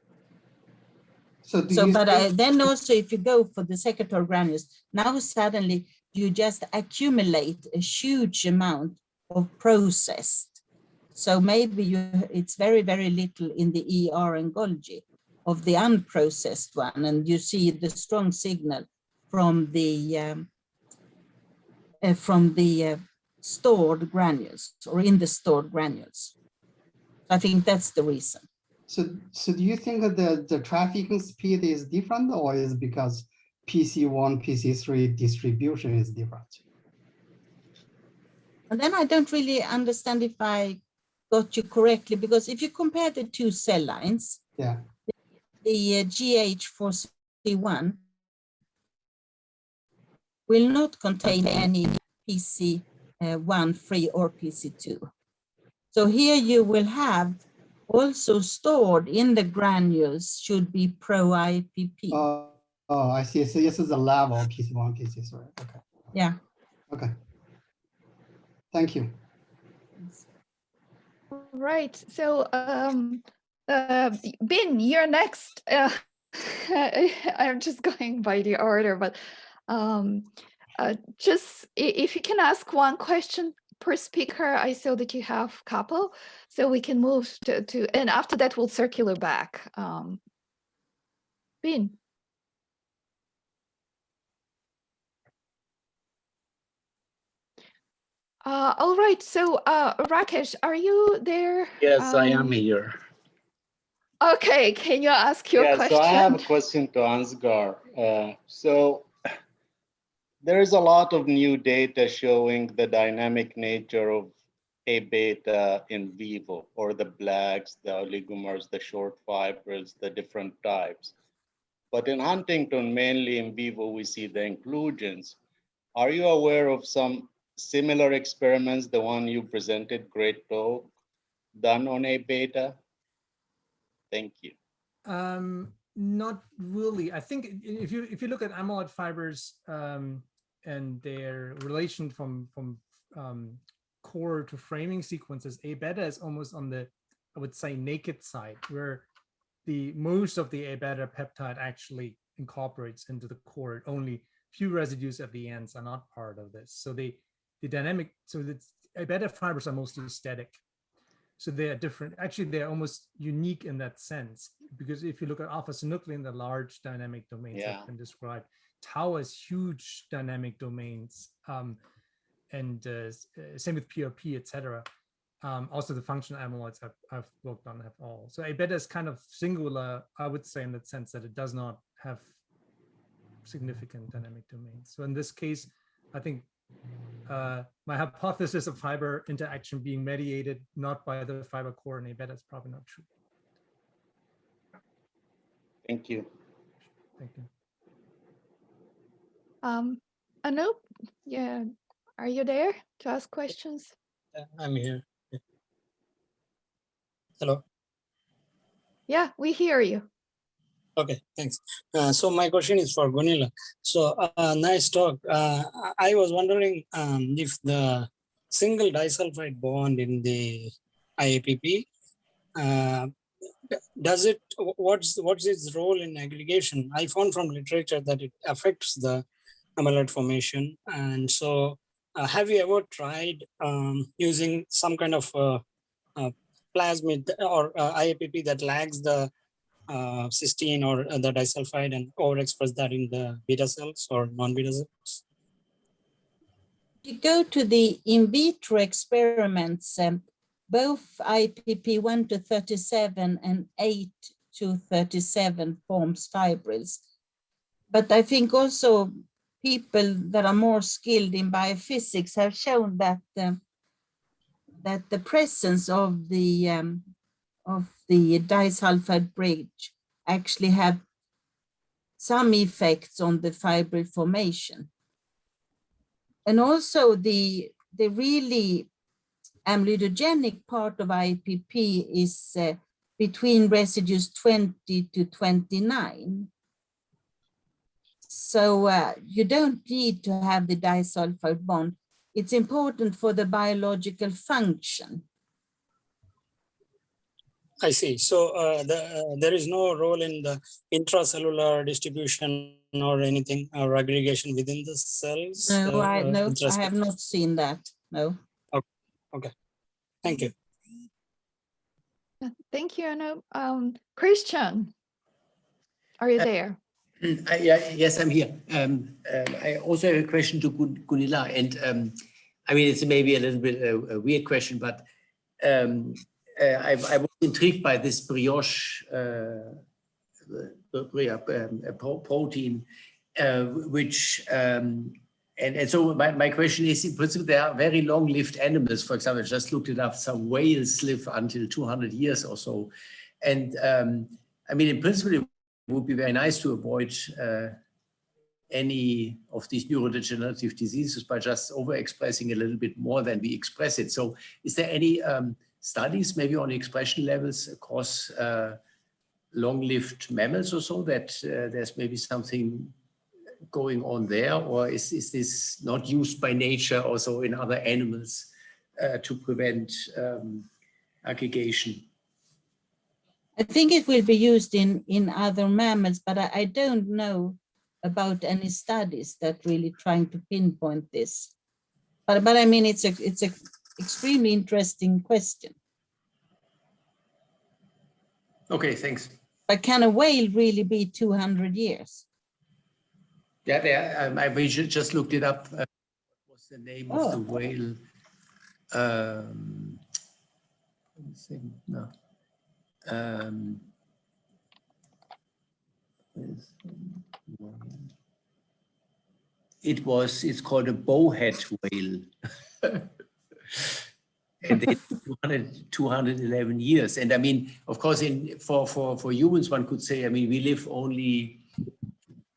Then also, if you go for the secretory granules, now suddenly you just accumulate a huge amount of processed. So maybe it's very, very little in the ER and Golgi of the unprocessed one, and you see the strong signal from the stored granules or in the stored granules. I think that's the reason. So do you think that the trafficking speed is different, or is it because PC1, PC3 distribution is different? And then I don't really understand if I got you correctly, because if you compare the two cell lines, Yeah. the GH4C1 will not contain any PC1 free or PC2. So here you will have also stored in the granules should be pro-IPP. Oh, I see. So this is the level of PC1, PC3. Okay. Yeah. Okay. Thank you. Right. So, Bin, you're next. I'm just going by the order, but just if you can ask one question per speaker, I saw that you have a couple, so we can move to and after that we'll circular back. Bin. All right. So, Rakesh, are you there? Yes, I am here. Okay. Can you ask your question? So I have a question to Ansgar. So there is a lot of new data showing the dynamic nature of A-beta in vivo, or the blacks, the oligomers, the short fibers, the different types. But in Huntington, mainly in vivo, we see the inclusions. Are you aware of some similar experiments, the one you presented, great talk, done on A-beta? Thank you. Not really. I think if you look at amyloid fibers and their relation from core to framing sequences, A-beta is almost on the, I would say, naked side, where most of the A-beta peptide actually incorporates into the core. Only few residues at the ends are not part of this. So the dynamic, so the A-beta fibers are mostly static. So they are different. Actually, they're almost unique in that sense, because if you look at alpha-synuclein, the large dynamic domains have been described. Tau has huge dynamic domains, and same with PRP, etc. Also, the functional amyloids I've worked on have all. So A-beta is kind of singular, I would say, in that sense that it does not have significant dynamic domains. So in this case, I think my hypothesis of fiber interaction being mediated not by the fiber core and A-beta is probably not true. Thank you. Thank you. Anoop, yeah, are you there to ask questions? I'm here. Hello. Yeah, we hear you. Okay, thanks. So my question is for Gunilla. So nice talk. I was wondering if the single disulfide bond in the IAPP, does it, what's its role in aggregation? I found from literature that it affects the amyloid formation. And so have you ever tried using some kind of plasmid or IAPP that lags the cysteine or the disulfide and overexpress that in the beta cells or non-beta cells? You go to the in vitro experiments, both IPP 1 to 37 and 8 to 37 forms fibrils. But I think also people that are more skilled in biophysics have shown that that the presence of the disulfide bridge actually have some effects on the fibril formation. And also the really amyloidogenic part of IPP is between residues 20 to 29. So you don't need to have the disulfide bond. It's important for the biological function. I see. So there is no role in the intracellular distribution or anything or aggregation within the cells? No, I have not seen that. No. Okay. Thank you. Thank you, Anoop. Christian, are you there? Yes, I'm here. I also have a question to Gunilla, and I mean, it's maybe a little bit a weird question, but I was intrigued by this brioche protein, which, and so my question is, in principle, there are very long-lived animals. For example, I just looked it up, some whales live until 200 years or so. And I mean, in principle, it would be very nice to avoid any of these neurodegenerative diseases by just overexpressing a little bit more than we express it. So is there any studies maybe on expression levels across long-lived mammals or so that there's maybe something going on there, or is this not used by nature also in other animals to prevent aggregation? I think it will be used in other mammals, but I don't know about any studies that really trying to pinpoint this. But I mean, it's a extremely interesting question. Okay, thanks. But can a whale really be 200 years? Yeah, we just looked it up. What's the name of the whale? No. It's called a bowhead whale. And they 211 years. And I mean, of course, for humans, one could say, I mean, we live only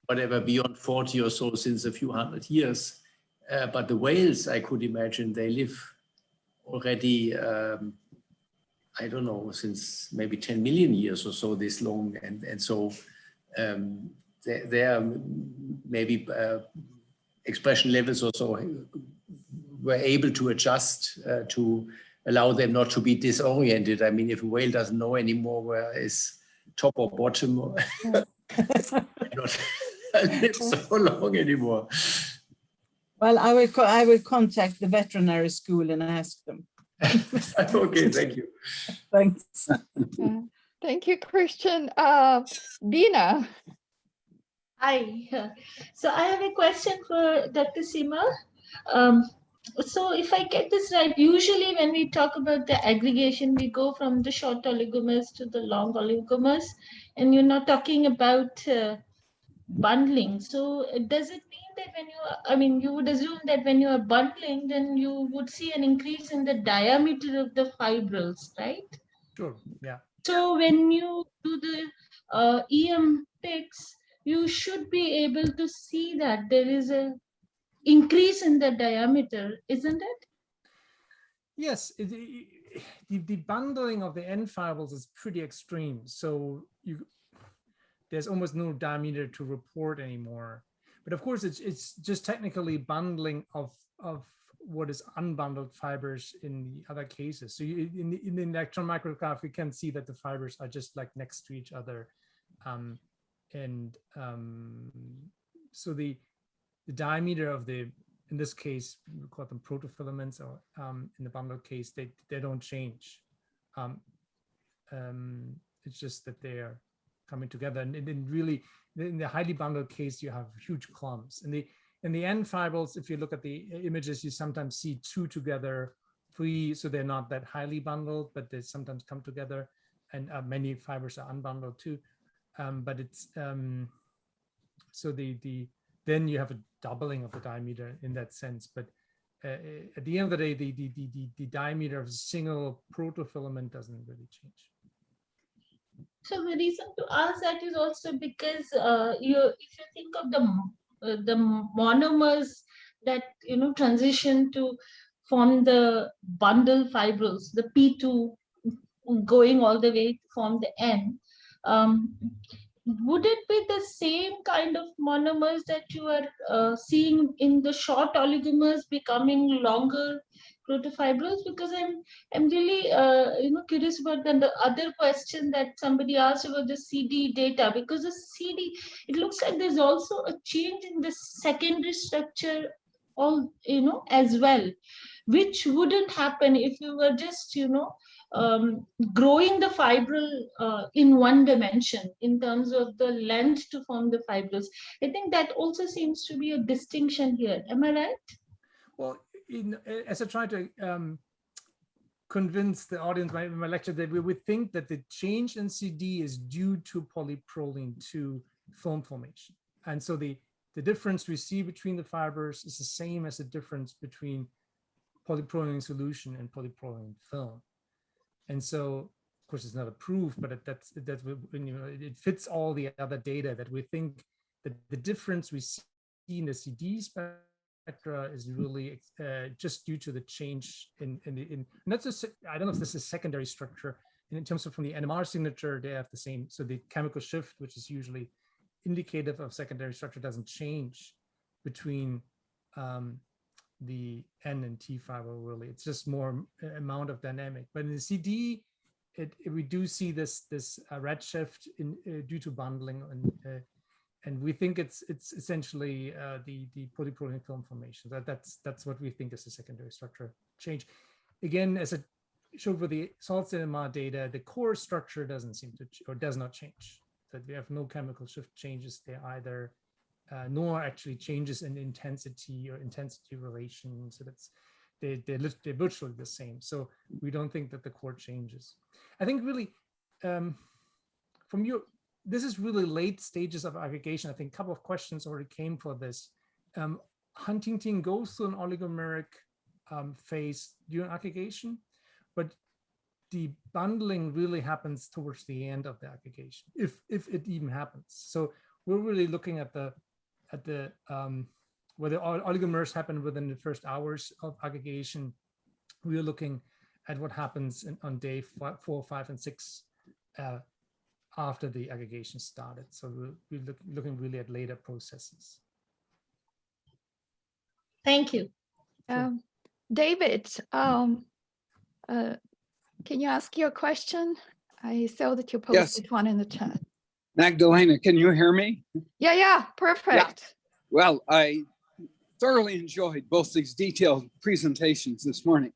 whatever beyond 40 or so since a few hundred years. But the whales, I could imagine, they live already, I don't know, since maybe 10 million years or so this long. And so there maybe expression levels also were able to adjust to allow them not to be disoriented. I mean, if a whale doesn't know anymore where is top or bottom, or not live so long anymore. Well, I will contact the veterinary school and ask them. Okay, thank you. Thanks. Thank you, Christian. Dina. Hi. So I have a question for Dr. Seema. So if I get this right, usually when we talk about the aggregation, we go from the short oligomers to the long oligomers, and you're not talking about bundling. So does it mean that when you would assume that when you are bundling, then you would see an increase in the diameter of the fibrils, right? Sure, yeah. So when you do the EM picks, you should be able to see that there is a increase in the diameter, isn't it? Yes, the bundling of the end fibrils is pretty extreme. So there's almost no diameter to report anymore. But of course, it's just technically bundling of what is unbundled fibers in the other cases. So in the electron micrograph, we can see that the fibers are just like next to each other. So the diameter of in this case, we call them protofilaments, or in the bundled case, they don't change. It's just that they are coming together. And then really, in the highly bundled case, you have huge clumps. In the end fibrils, if you look at the images, you sometimes see two together, three, so they're not that highly bundled, but they sometimes come together, and many fibers are unbundled too. But it's so then you have a doubling of the diameter in that sense. But at the end of the day, the diameter of a single protofilament doesn't really change. So the reason to ask that is also because if you think of the monomers that transition to form the bundle fibrils, the P2 going all the way to form the N. Would it be the same kind of monomers that you are seeing in the short oligomers becoming longer protofibrils? Because I'm really curious about the other question that somebody asked about the CD data, because the CD, it looks like there's also a change in the secondary structure as well, which wouldn't happen if you were just growing the fibril in one dimension in terms of the length to form the fibrils. I think that also seems to be a distinction here. Am I right? Well, as I try to convince the audience in my lecture that we would think that the change in CD is due to polyproline 2 film formation. And so the difference we see between the fibers is the same as the difference between polyproline solution and polyproline film. And so, of course, it's not a proof, but it fits all the other data that we think that the difference we see in the CD spectra is really just due to the change in not just, I don't know if this is secondary structure, and in terms of from the NMR signature, they have the same. So the chemical shift, which is usually indicative of secondary structure, doesn't change between the N and T fiber really. It's just more amount of dynamic. But in the CD, we do see this redshift due to bundling, and we think it's essentially the polyproline film formation. That's what we think is a secondary structure change. Again, as I showed for the salt NMR data, the core structure doesn't seem to or does not change. That we have no chemical shift changes there either. Nor actually changes in intensity or intensity relation. So that's they're virtually the same. So we don't think that the core changes. I think really from you, this is really late stages of aggregation. I think a couple of questions already came for this. Huntingtin goes through an oligomeric phase during aggregation, but the bundling really happens towards the end of the aggregation, if it even happens. So we're really looking at whether oligomers happen within the first hours of aggregation. We are looking at what happens on day 4, 5, and 6 after the aggregation started. So we're looking really at later processes. Thank you. David, can you ask your question? I saw that you posted one in the chat. Magdalena, can you hear me? Yeah, perfect. Yeah. Well, I thoroughly enjoyed both these detailed presentations this morning.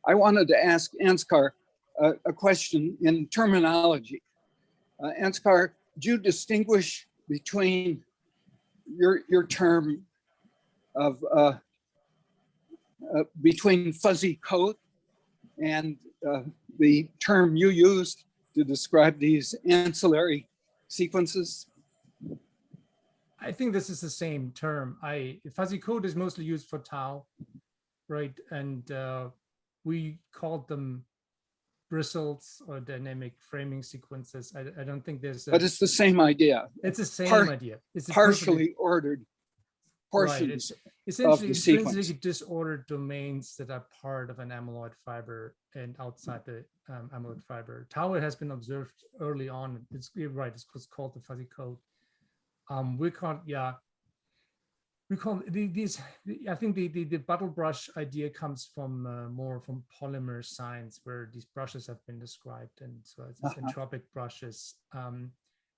I wanted to ask Ansgar a question in terminology. Ansgar, do you distinguish between your term of between fuzzy coat and the term you used to describe these ancillary sequences? I think this is the same term. Fuzzy coat is mostly used for tau, right? And we called them bristles or dynamic framing sequences. I don't think there's but it's the same idea. It's the same idea. It's partially ordered portions essentially of the sequence. Intrinsically disordered domains that are part of an amyloid fiber and outside the amyloid fiber. Tau has been observed early on. You're right, it's called the fuzzy coat. We call these. I think the bottle brush idea comes from more from polymer science, where these brushes have been described, and so it's entropic brushes,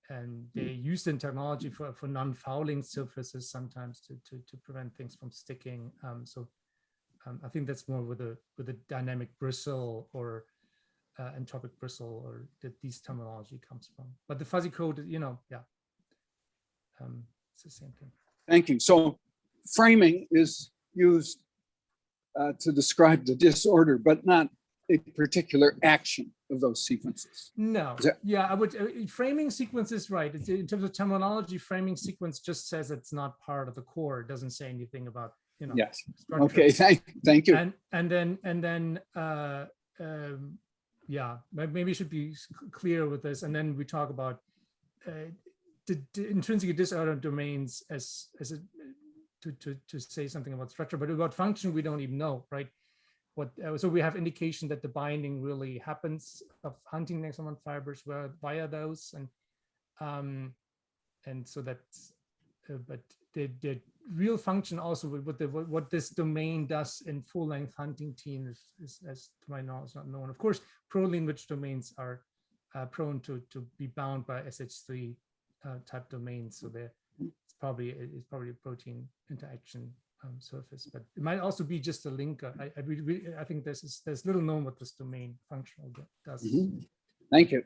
and they used in technology for non-fouling surfaces sometimes to prevent things from sticking. I think that's more with a dynamic bristle or entropic bristle, or that these terminology comes from. But the fuzzy coat, it's the same thing. Thank you. So framing is used to describe the disorder, but not a particular action of those sequences. No, I would, framing sequences, right. It's, in terms of terminology, framing sequence just says it's not part of the core. It doesn't say anything about, Yes. structure. Okay, thank you. And then maybe it should be clear with this. And then we talk about the intrinsically disordered domains as to say something about structure, but about function we don't even know, right? So we have indication that the binding really happens of Huntingtin X1 fibers via those, and so that's but the real function also what this domain does in full-length Huntingtin is, as to my knowledge, not known. Of course, proline-rich domains are prone to be bound by SH3 type domains, so it's probably a protein interaction surface, but it might also be just a linker. I think there's little known what this domain functional does. Mm-hmm. Thank you.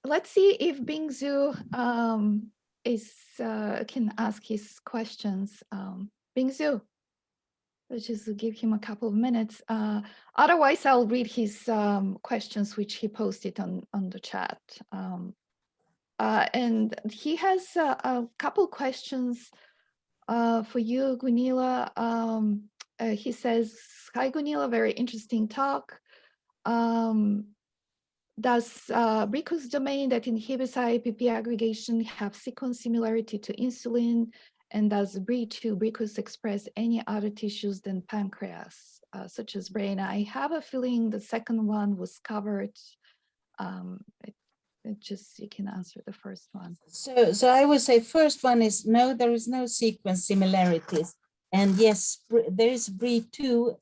Let's see if Bingzu can ask his questions. Bingzu. Let's just give him a couple of minutes. Otherwise, I'll read his questions, which he posted on the chat. And he has a couple questions for you, Gunilla. He says, hi, Gunilla, very interesting talk. Does Bricu's domain that inhibits IAPP aggregation have sequence similarity to insulin? And does BRIE2 Bricus express any other tissues than pancreas, such as brain? I have a feeling the second one was covered. It just, you can answer the first one. So I would say first one is no, there is no sequence similarities. And yes, there is BRIE2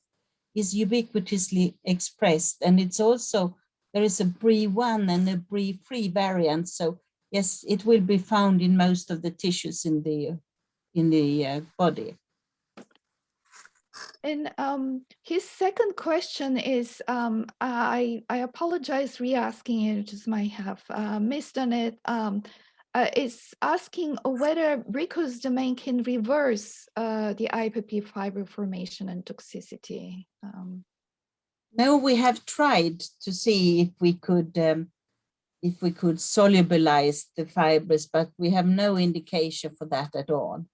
is ubiquitously expressed. And it's also, there is a BRIE1 and a BRIE3 variant. So yes, it will be found in most of the tissues in the body. And his second question is, I apologize re-asking it, just might have missed on it. Is asking whether Bricu's domain can reverse the IAPP fiber formation and toxicity. No, we have tried to see if we could solubilize the fibers, but we have no indication for that at all.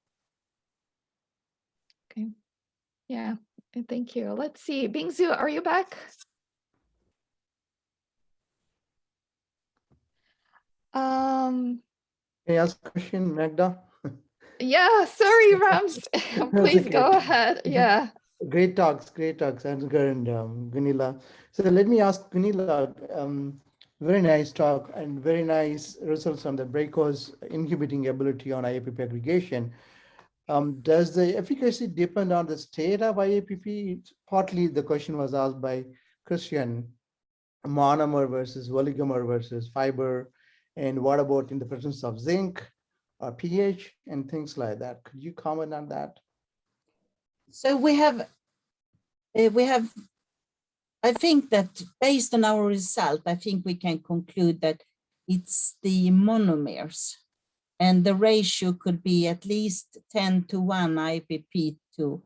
Okay. Yeah, thank you. Let's see. Bingzu, are you back? Can I ask a question, Magda? Yeah, sorry, Rams. Please go ahead. Yeah. Great talks, Ansgar and Gunilla. So let me ask Gunilla, very nice talk and very nice results on the Bricu's inhibiting ability on IAPP aggregation. Does the efficacy depend on the state of IAPP? Partly the question was asked by Christian, monomer versus oligomer versus fiber, and what about in the presence of zinc or pH and things like that? Could you comment on that? So we have, I think that based on our result, I think we can conclude that it's the monomers. And the ratio could be at least 10 to 1 IAPP to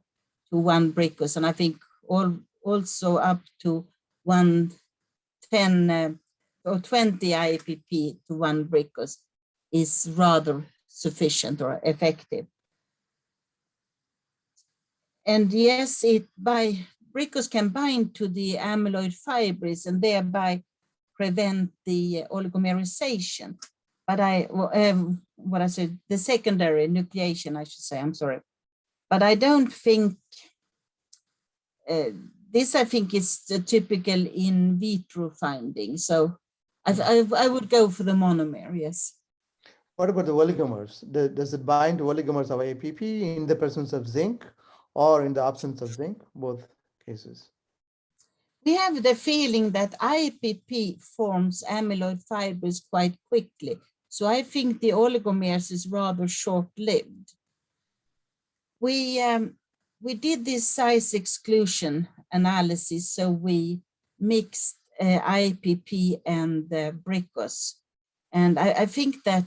1 Bricus. And I think also up to 110 or 20 IAPP to 1 Bricus is rather sufficient or effective. And yes, Bricus can bind to the amyloid fibers and thereby prevent the oligomerization. But the secondary nucleation, I should say, I'm sorry. But I don't think, this I think is the typical in vitro finding. So I would go for the monomer, yes. What about the oligomers? Does it bind to oligomers of IAPP in the presence of zinc or in the absence of zinc, both cases? We have the feeling that IAPP forms amyloid fibers quite quickly. So I think the oligomers is rather short-lived. We did this size exclusion analysis, so we mixed IAPP and Bricus. And I think that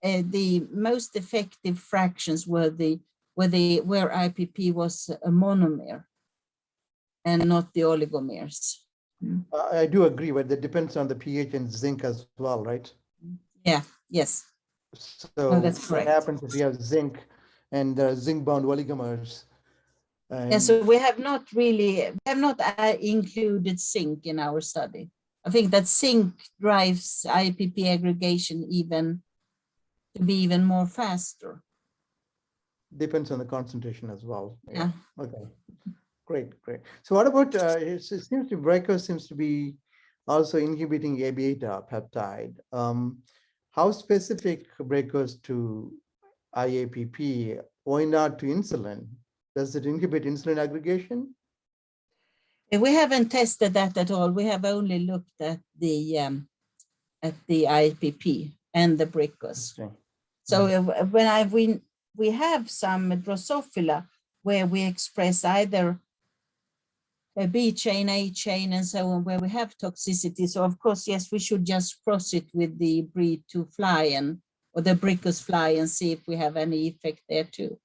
the most effective fractions were where IAPP was a monomer and not the oligomers. I do agree, but that depends on the pH and zinc as well, right? Yeah, yes. So that's correct. What happens if you have zinc and zinc-bound oligomers? Yeah, so we have not included zinc in our study. I think that zinc drives IAPP aggregation to be even more faster. Depends on the concentration as well. Yeah. Okay. Great. So what about, it seems to Bricus seems to be also inhibiting A-beta peptide. How specific Bricus to IAPP? Why not to insulin? Does it inhibit insulin aggregation? We haven't tested that at all. We have only looked at the IAPP and the Bricus. Okay. So we have some Drosophila where we express either a B chain, A chain, and so on, where we have toxicity. So of course, yes, we should just cross it with the BRIE2 fly or the Brickus fly and see if we have any effect there too.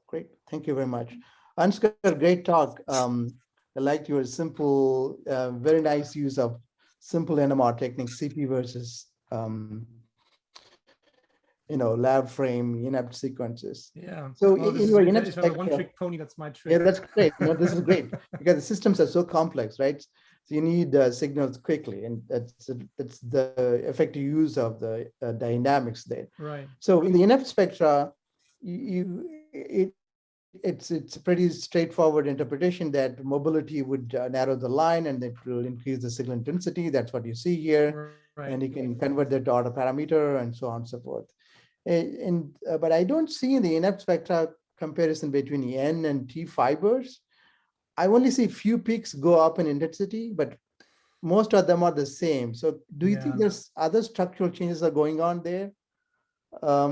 Great, thank you very much. Ansgar, great talk. I liked your simple, very nice use of simple NMR technique, CP versus lab frame inept sequences. Yeah. So Well, in your if inept I have a spectra, one-trick pony, that's my trick. yeah, that's great. No, this is great because the systems are so complex, right? So you need signals quickly, and that's the effective use of the dynamics there. Right. So in the inept spectra, it's a pretty straightforward interpretation that mobility would narrow the line and it will increase the signal intensity. That's what you see here. Right. And you can convert that to order parameter and so on and so forth. But I don't see in the inept spectra comparison between the N and T fibers. I only see few peaks go up in intensity, but most of them are the same. So do you think there's other structural changes are going on there? I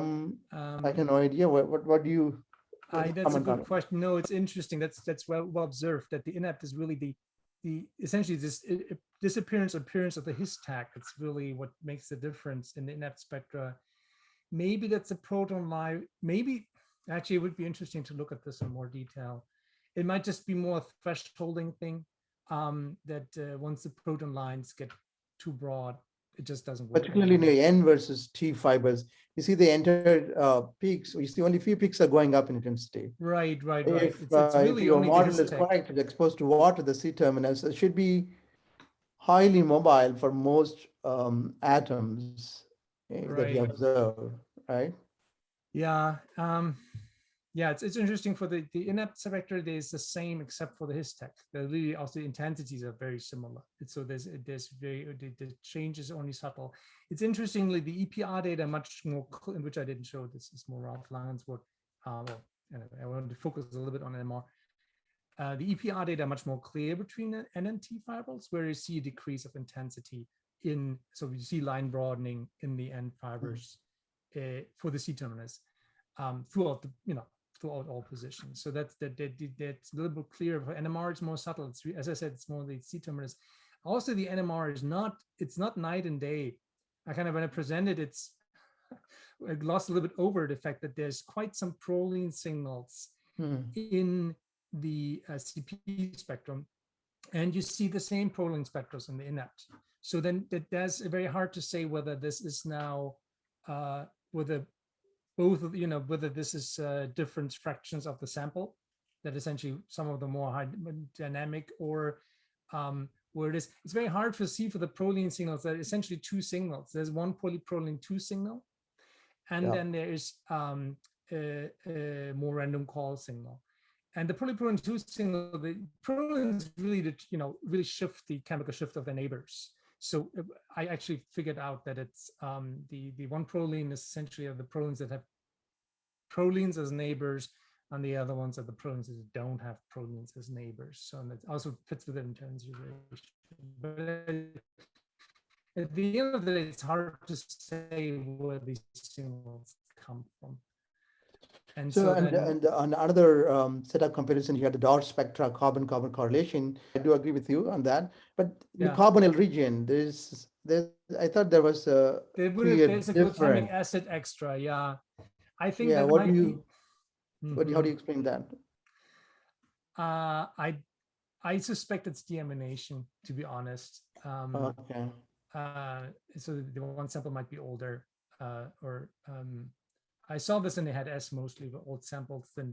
have no idea. What do you? That's a good question. No, it's interesting. That's well observed that the inept is really the essentially this disappearance or appearance of the his tag. That's really what makes the difference in the inept spectra. Maybe that's a proton line. Maybe actually it would be interesting to look at this in more detail. It might just be more a thresholding thing that once the proton lines get too broad, it just doesn't work. Particularly in the N versus T fibers, you see the entered peaks. You see only few peaks are going up in intensity. Right. If, It's really if your only model is correct, it's exposed to water, the C terminus, it should be highly mobile for most atoms that you observe, right? Yeah. It's interesting for the inept spectra. There's the same except for the his tag. Really also the intensities are very similar. So the change is only subtle. It's interestingly the EPR data much more, in which I didn't show. This is more Ralph Langen's work. I wanted to focus a little bit on NMR. The EPR data are much more clear between N and T fibrils, where you see a decrease of intensity so you see line broadening in the N fibers for the C terminus throughout all positions. So that's a little bit clearer. For NMR, it's more subtle. It's, as I said, it's more the C terminus. Also, the NMR is not night and day. When I presented, I glossed a little bit over the fact that there's quite some proline signals in the CP spectrum, and you see the same proline spectrums in the inept. So then that's very hard to say whether this is now whether this is different fractions of the sample, that essentially some of the more high dynamic, or where it is. It's very hard to see for the proline signals that essentially two signals. There's one polyproline 2 signal, and then there is a more random call signal. And the polyproline 2 signal, the prolines really shift the chemical shift of the neighbors. So I actually figured out that it's the one proline is essentially of the prolines that have prolines as neighbors, and the other ones are the prolines that don't have prolines as neighbors. So and it also fits with the intensitization. But at the end of the day, it's hard to say where these signals come from. And so on another set of comparison, you had the dot spectra, carbon-carbon correlation. I do agree with you on that. But the carbonyl region, I thought there was a there's a glutamic acid extra. Yeah, I think that how do you explain that? I suspect it's deamination, to be honest. Okay. So the one sample might be older, I saw this in the head S mostly, but old samples. Then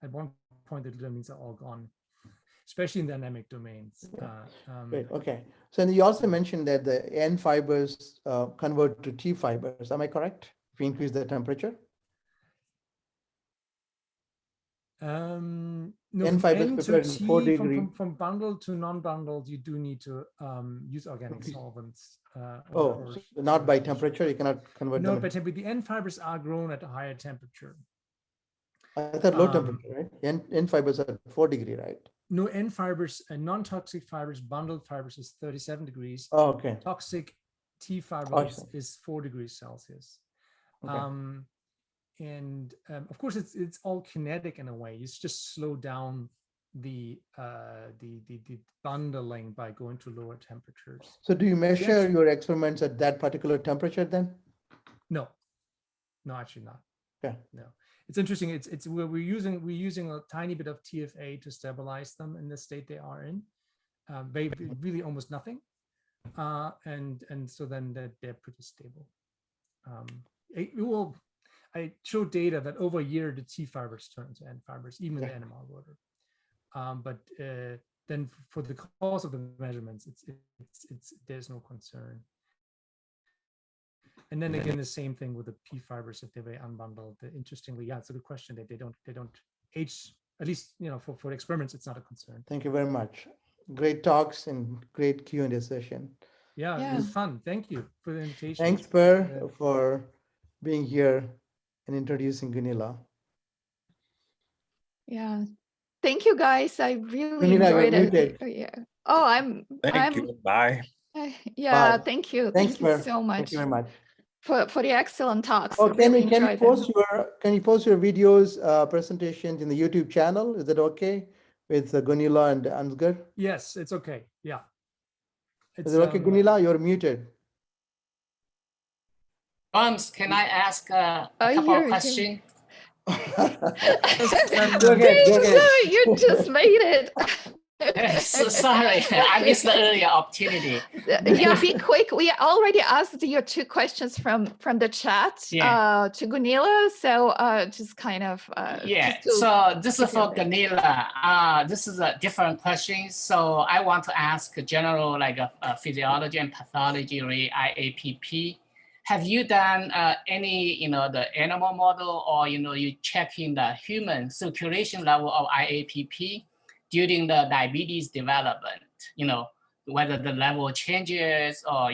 at one point the glutamines are all gone, especially in dynamic domains. Great. Okay. So you also mentioned that the N fibers convert to T fibers. Am I correct? If we increase the temperature. No, N fibers prepared in 4 degree. From bundled to non-bundled, you do need to use organic solvents. Not by temperature, you cannot convert them. No, but the N fibers are grown at a higher temperature. I thought low temperature, right? N fibers are 4 degree, right? No, N fibers and non-toxic fibers, bundled fibers is 37 degrees. Oh, okay. Toxic T fibers is 4 degrees Celsius. Okay. And of course, it's all kinetic in a way. It's just slow down the bundling by going to lower temperatures. So do you measure your experiments at that particular temperature then? No, no, actually not. Okay. No, it's interesting. We're using a tiny bit of TFA to stabilize them in the state they are in. They really almost nothing, and so then they're pretty stable. I showed data that over a year the T fibers turn into N fibers, even in the NMR rotor. But then for the cause of the measurements, there's no concern. And then again, the same thing with the P fibers if they're unbundled. Interestingly, yeah, it's a good question that they don't age, at least for the experiments, it's not a concern. Thank you very much. Great talks and great Q&A session. Yeah, it was fun. Thank you for the invitation. Thanks, Per, for being here and introducing Gunilla. Yeah. Thank you, guys. I really Gunilla, you're enjoyed it. muted. Yeah. Oh, Thank you. Bye. Yeah, Bye. thank you. Thanks, Thank you Per. so much. Thank you very much. For the excellent talks. Oh, I really can you enjoyed them. post your videos, presentations in the YouTube channel? Is that okay with Gunilla and Ansgar? Yes, it's okay. Yeah. Is it okay, Gunilla? You're muted. Can I ask a couple of questions? Go ahead. You just made it. So sorry, I missed the earlier opportunity. Yeah, be quick. We already asked your 2 questions from the chat to Gunilla. So just kind of so this is for Gunilla. This is a different question. So I want to ask general like a physiology and pathology re IAPP. Have you done any the animal model, or you checking the human circulation level of IAPP during the diabetes development, whether the level changes or,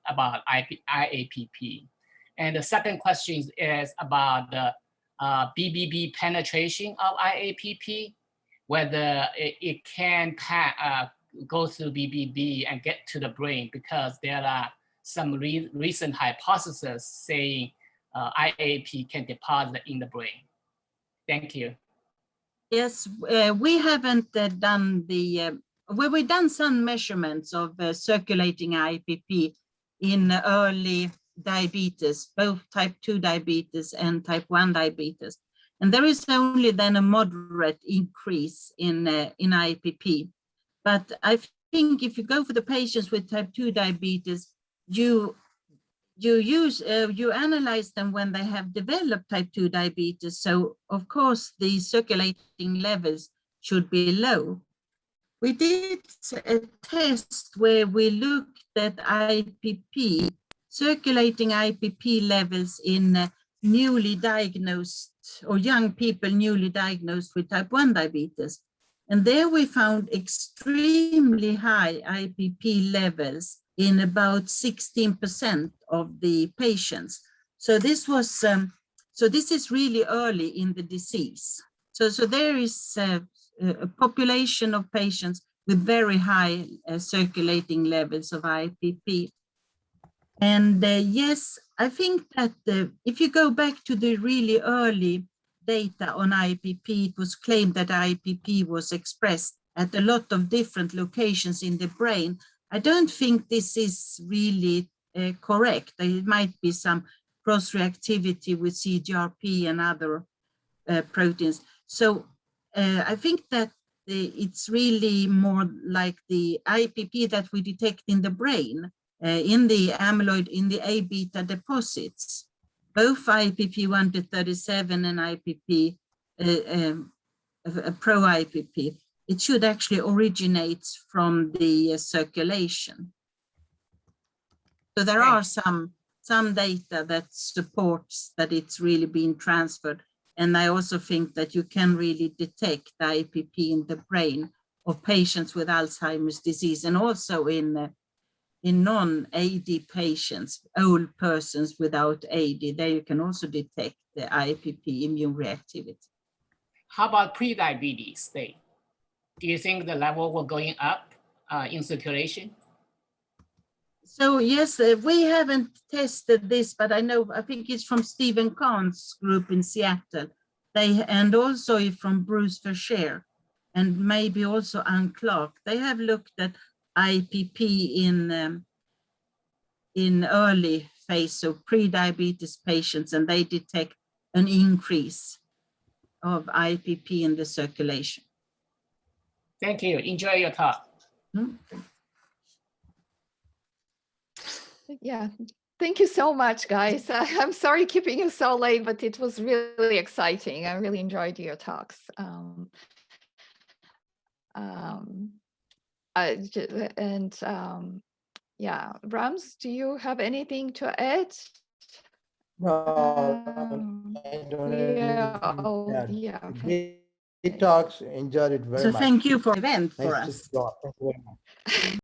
about IAPP. And the second question is about the BBB penetration of IAPP, whether it can go through BBB and get to the brain, because there are some recent hypotheses saying IAP can deposit in the brain. Thank you. Yes, we haven't done we've done some measurements of circulating IAPP in early diabetes, both type 2 diabetes and type 1 diabetes. And there is only then a moderate increase in IAPP. But I think if you go for the patients with type 2 diabetes, you analyze them when they have developed type 2 diabetes. So of course the circulating levels should be low. We did a test where we looked at IAPP, circulating IAPP levels in newly diagnosed or young people newly diagnosed with type 1 diabetes. And there we found extremely high IAPP levels in about 16% of the patients. So this was, so this is really early in the disease. So there is a population of patients with very high circulating levels of IAPP. And yes, I think that if you go back to the really early data on IAPP, it was claimed that IAPP was expressed at a lot of different locations in the brain. I don't think this is really correct. There might be some cross-reactivity with CGRP and other proteins. So I think that it's really more like the IAPP that we detect in the brain, in the amyloid, in the A-beta deposits, both IAPP 1 to 37 and IAPP, pro-IAPP. It should actually originate from the circulation. So there are some data that supports that it's really being transferred. And I also think that you can really detect the IAPP in the brain of patients with Alzheimer's disease, and also in non-AD patients, old persons without AD, there you can also detect the IAPP immune reactivity. How about pre-diabetes state? Do you think the level will going up in circulation? So yes, we haven't tested this, but I think it's from Stephen Kahn's group in Seattle. And also from Bruce Verschere, and maybe also Anne Clark. They have looked at IAPP in early phase, so pre-diabetes patients, and they detect an increase of IAPP in the circulation. Thank you. Enjoy your talk. Yeah, thank you so much, guys. I'm sorry keeping you so late, but it was really exciting. I really enjoyed your talks. Yeah, Rams, do you have anything to add? No, I don't have Yeah, anything oh, to add. yeah, okay. Great talks, enjoyed it very So much. thank you for the event for Nice to us. see you all. Thank you very much.